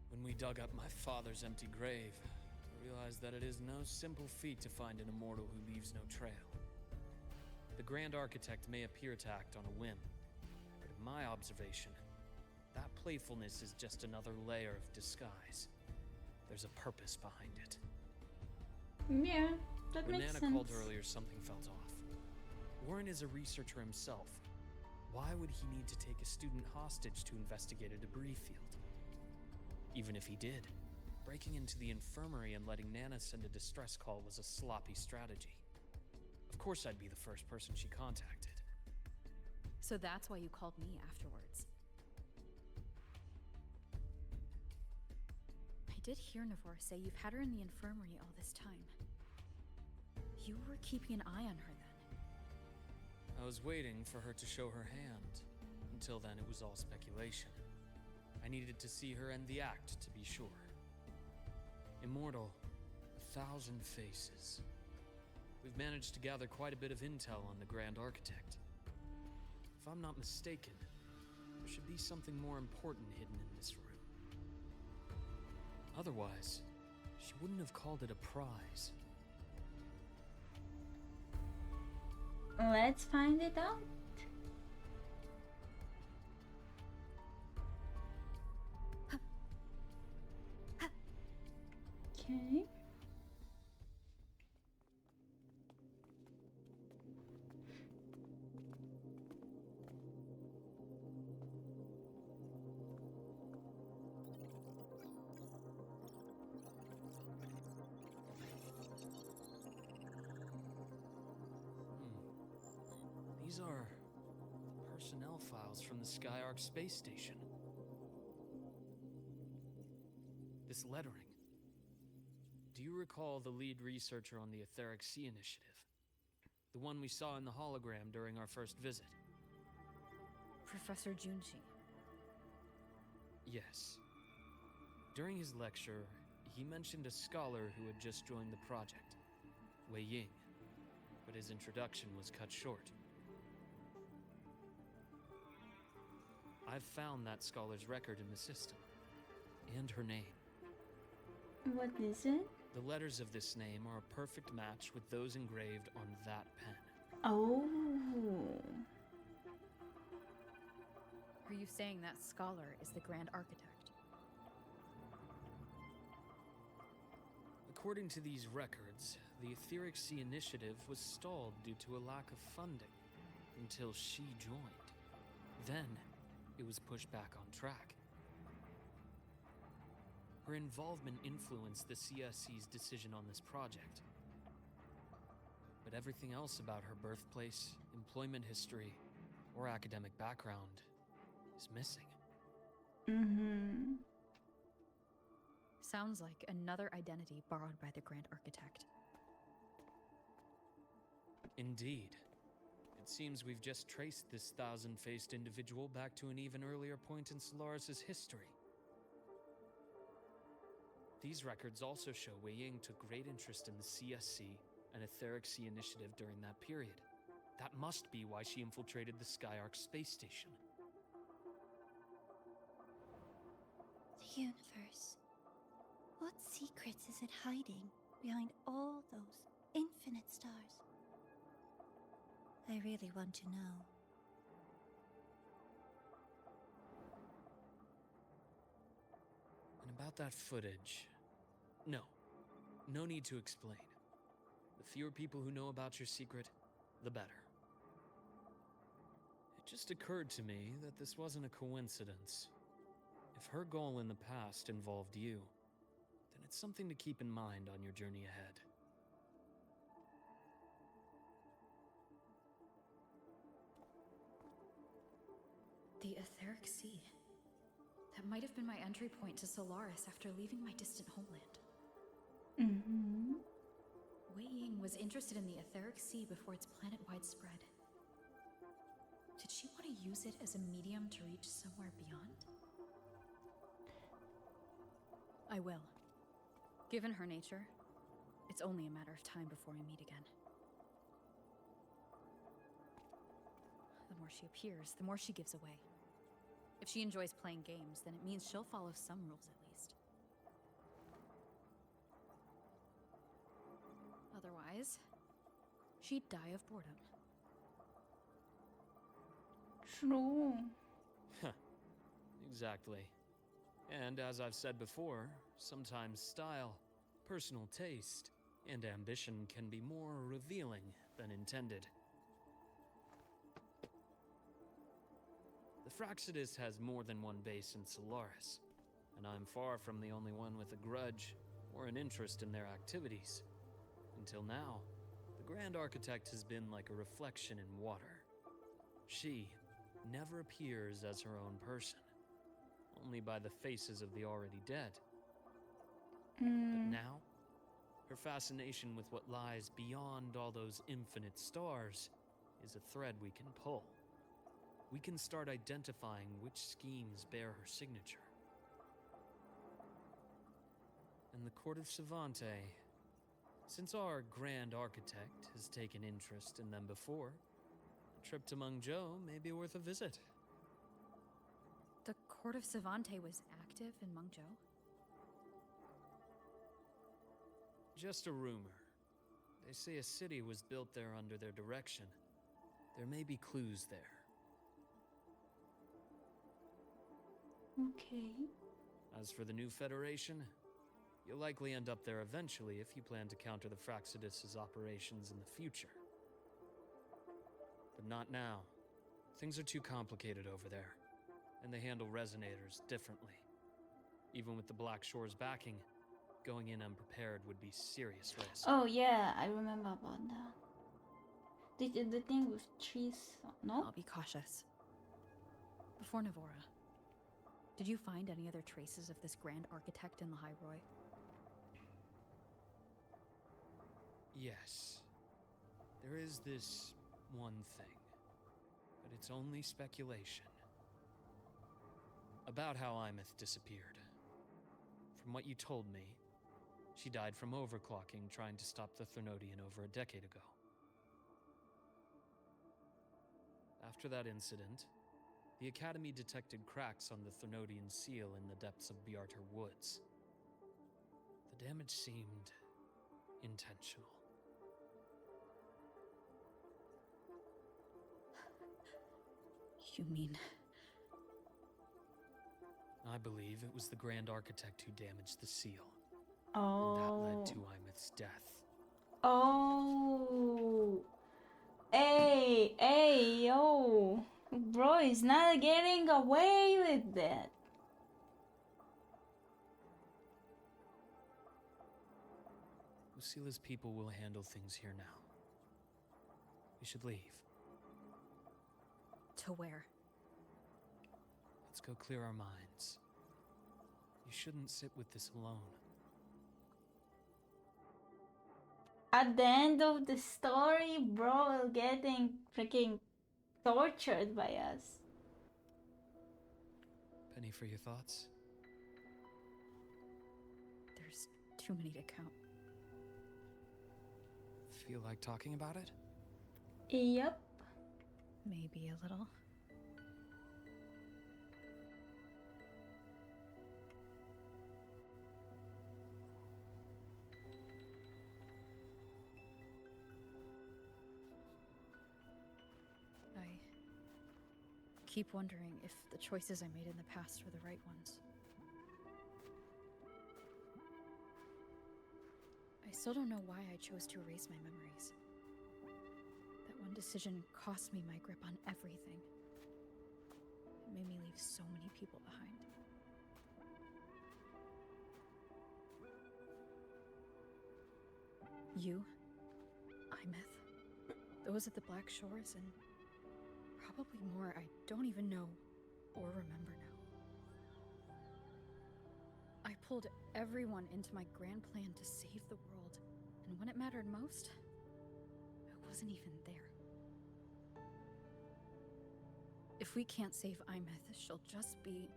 When we dug up my father's empty grave, I realized that it is no simple feat to find an immortal who leaves no trail. The grand architect may appear to act on a whim, but in my observation, that playfulness is just another layer of disguise. There's a purpose behind it. Yeah, that When makes Nana sense. called earlier, something felt off. Warren is a researcher himself. Why would he need to take a student hostage to investigate a debris field? Even if he did, breaking into the infirmary and letting Nana send a distress call was a sloppy strategy. Of course I'd be the first person she contacted. So that's why you called me afterwards. I did hear Navor say you've had her in the infirmary all this time. You were keeping an eye on her then. I was waiting for her to show her hand. Until then, it was all speculation. I needed to see her end the act to be sure. Immortal, 1,000 faces. We've managed to gather quite a bit of intel on the Grand Architect. If I'm not mistaken, there should be something more important hidden in this room. Otherwise, she wouldn't have called it a prize. Let's find it out. Okay. These are personnel files from the Skyark space station. This lettering. Do you recall the lead researcher on the Etheric Sea Initiative? The one we saw in the hologram during our first visit? Professor Junshi. Yes. During his lecture, he mentioned a scholar who had just joined the project, Wei Ying, but his introduction was cut short. I've found that scholar's record in the system, and her name. What is it? The letters of this name are a perfect match with those engraved on that pen. Oh. Are you saying that scholar is the Grand Architect? According to these records, the Etheric Sea Initiative was stalled due to a lack of funding until she joined. Then, it was pushed back on track. Her involvement influenced the CSC's decision on this project. But everything else about her birthplace, employment history, or academic background is missing. Mm-hmm. Sounds like another identity borrowed by the Grand Architect. Indeed. It seems we've just traced this thousand-faced individual back to an even earlier point in Solaris' history. These records also show Wei Ying took great interest in the CSC and Etheric Sea Initiative during that period. That must be why she infiltrated the Skyark space station. The universe. What secrets is it hiding behind all those infinite stars? I really want to know. And about that footage... No need to explain. The fewer people who know about your secret, the better. It just occurred to me that this wasn't a coincidence. If her goal in the past involved you, then it's something to keep in mind on your journey ahead. The Etheric Sea. That might have been my entry point to Solaris after leaving my distant homeland. Mm-hmm. Wei Ying was interested in the etheric sea before its planet-wide spread. Did she want to use it as a medium to reach somewhere beyond? I will. Given her nature, it's only a matter of time before we meet again. The more she appears, the more she gives away. If she enjoys playing games, then it means she'll follow some rules at least. Otherwise, she'd die of boredom. True. Exactly. And as I've said before, sometimes style, personal taste, and ambition can be more revealing than intended. The Fraxidus has more than one base in Solaris, and I'm far from the only one with a grudge or an interest in their activities. Until now, the Grand Architect has been like a reflection in water. She never appears as her own person, only by the faces of the already dead. But now, her fascination with what lies beyond all those infinite stars is a thread we can pull. We can start identifying which schemes bear her signature. And the Court of Savante, since our Grand Architect has taken interest in them before, a trip to Mengzhou may be worth a visit. The Court of Savante was active in Mengzhou? Just a rumor. They say a city was built there under their direction. There may be clues there. Okay. As for the new Federation, you'll likely end up there eventually if you plan to counter the Fraxidus' operations in the future. But not now. Things are too complicated over there, and they handle resonators differently. Even with the Black Shore's backing, going in unprepared would be serious risk. Oh yeah, I remember about that. The thing with trees, no? I'll be cautious. Before Navora, did you find any other traces of this Grand Architect in the High Roy? Yes. There is this one thing, but it's only speculation. About how Imeth disappeared. From what you told me, she died from overclocking trying to stop the Threnodian over a decade ago. After that incident, the Academy detected cracks on the Threnodian seal in the depths of Biarter Woods. The damage seemed intentional. You mean... I believe it was the Grand Architect who damaged the seal. Oh. And that led to Imeth's death. Oh. Hey, yo. Bro is not getting away with that. Lucila's people will handle things here now. We should leave. To where? Let's go clear our minds. You shouldn't sit with this alone. At the end of the story, bro will getting freaking tortured by us. Penny, for your thoughts? There's too many to count. Feel like talking about it? Yep. Maybe a little. I keep wondering if the choices I made in the past were the right ones. I still don't know why I chose to erase my memories. That one decision cost me my grip on everything. It made me leave so many people behind. You, Imeth, those at the Black Shores, and probably more I don't even know or remember now. pulled everyone into my grand plan to save the world, and when it mattered most, I wasn't even there. If we can't save Imeth, she'll just be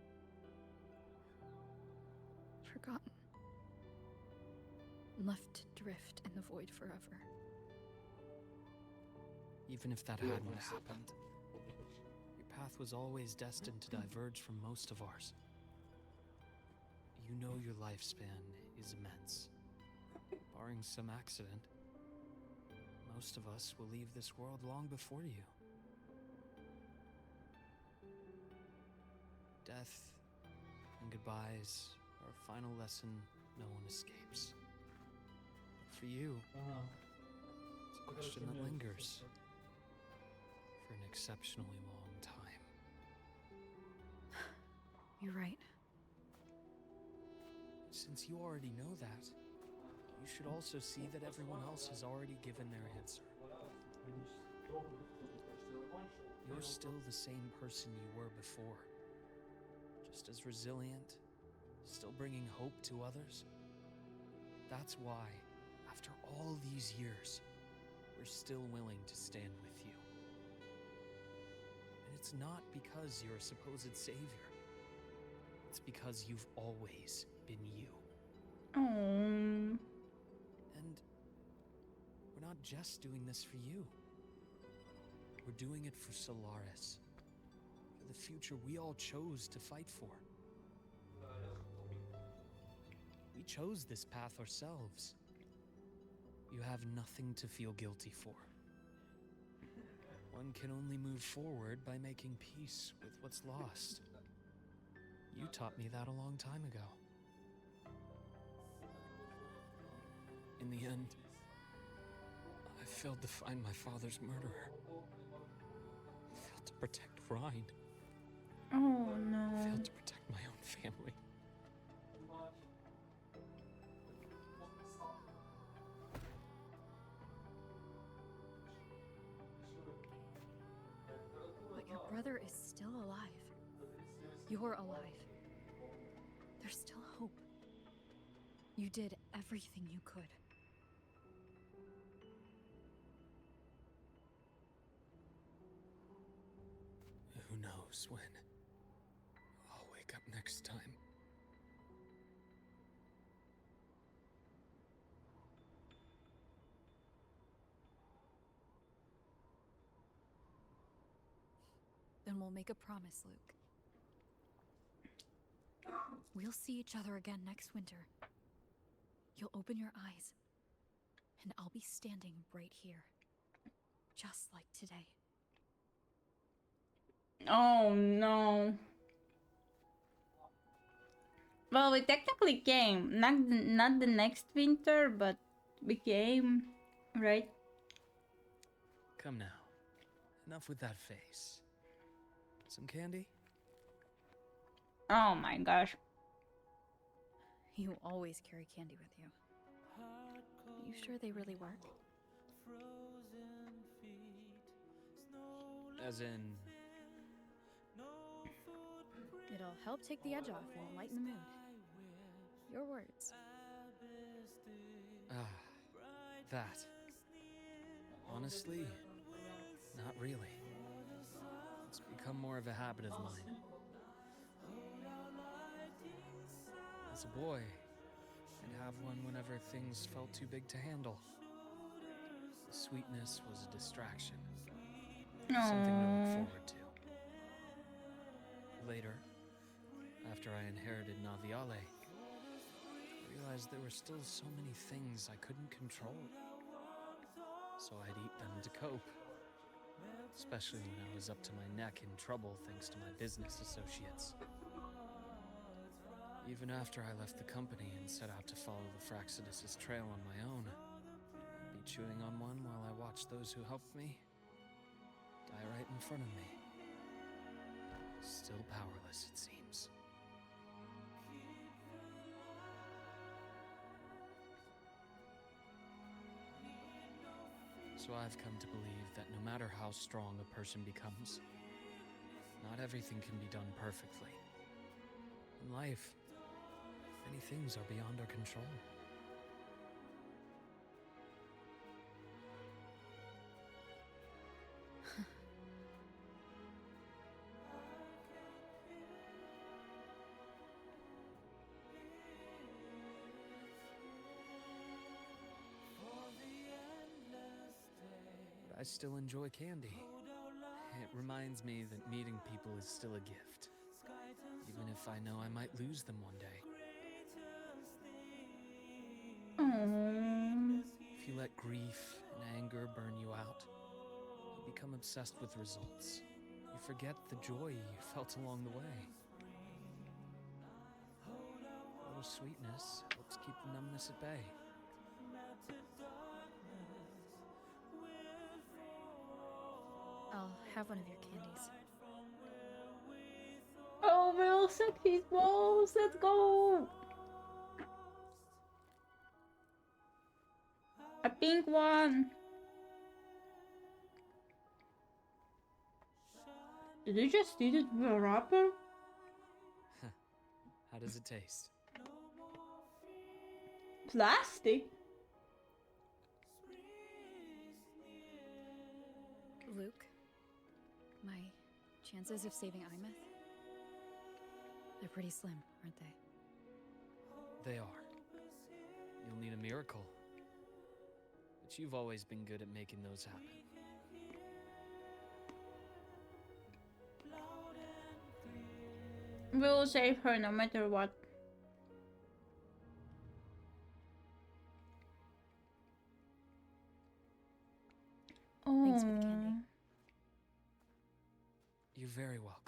forgotten. Left to drift in the void forever. Even if that hadn't happened, your path was always destined to diverge from most of ours. You know your lifespan is immense. Barring some accident, most of us will leave this world long before you. Death and goodbyes are a final lesson no one escapes. But for you, it's a question that lingers for an exceptionally long time. You're right. Since you already know that, you should also see that everyone else has already given their answer. You're still the same person you were before. Just as resilient, still bringing hope to others. That's why, after all these years, we're still willing to stand with you. And it's not because you're a supposed savior. It's because you've always been you. Oh. And we're not just doing this for you. We're doing it for Solaris. For the future we all chose to fight for. We chose this path ourselves. You have nothing to feel guilty for. One can only move forward by making peace with what's lost. You taught me that a long time ago. In the end, I failed to find my father's murderer. I failed to protect Rhine. Oh no. I failed to protect my own family. But your brother is still alive. You're alive. There's still hope. You did everything you could. Who knows when I'll wake up next time. Then we'll make a promise, Luke. We'll see each other again next winter. You'll open your eyes, and I'll be standing right here. Just like today. Oh no. Well, we technically came. Not the next winter, but we came, right? Come now. Enough with that face. Some candy? Oh my gosh. You always carry candy with you. You sure they really work? As in... It'll help take the edge off and lighten the mood. Your words. Ah, that. Honestly, not really. It's become more of a habit of mine. As a boy, I'd have one whenever things felt too big to handle. The sweetness was a distraction. Something to look forward to. Later, after I inherited Naviale, I realized there were still so many things I couldn't control. So I'd eat them to cope. Especially when I was up to my neck in trouble thanks to my business associates. Even after I left the company and set out to follow the Fraxidus' trail on my own, I'd be chewing on one while I watched those who helped me die right in front of me. Still powerless, it seems. So I've come to believe that no matter how strong a person becomes, not everything can be done perfectly. In life, Many things are beyond our control. But I still enjoy candy. It reminds me that meeting people is still a gift, even if I know I might lose them one day. Aww. If you let grief and anger burn you out, you become obsessed with results. You forget the joy you felt along the way. A little sweetness helps keep the numbness at bay. I'll have one of your candies. Oh, we'll suck his balls. Let's go. A pink one. Did you just eat it with a wrapper? How does it taste? Plastic? Luke, my chances of saving Imeth? They're pretty slim, aren't they? They are. You'll need a miracle. But you've always been good at making those happen. We'll save her no matter what. Oh. Thanks for the candy. You're very welcome.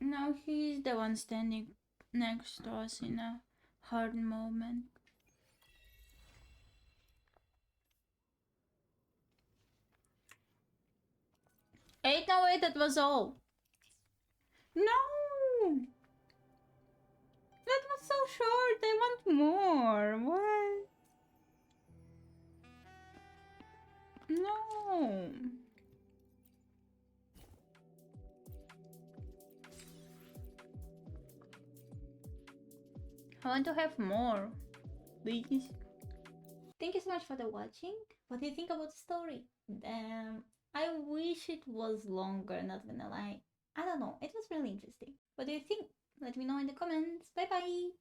Now he's the one standing next to us in a hard moment. Ain't no way that was all. No! That was so short. I want more. What? No. I want to have more. Please. Thank you so much for the watching. What do you think about the story? I wish it was longer, not gonna lie. I don't know, it was really interesting. What do you think? Let me know in the comments. Bye bye!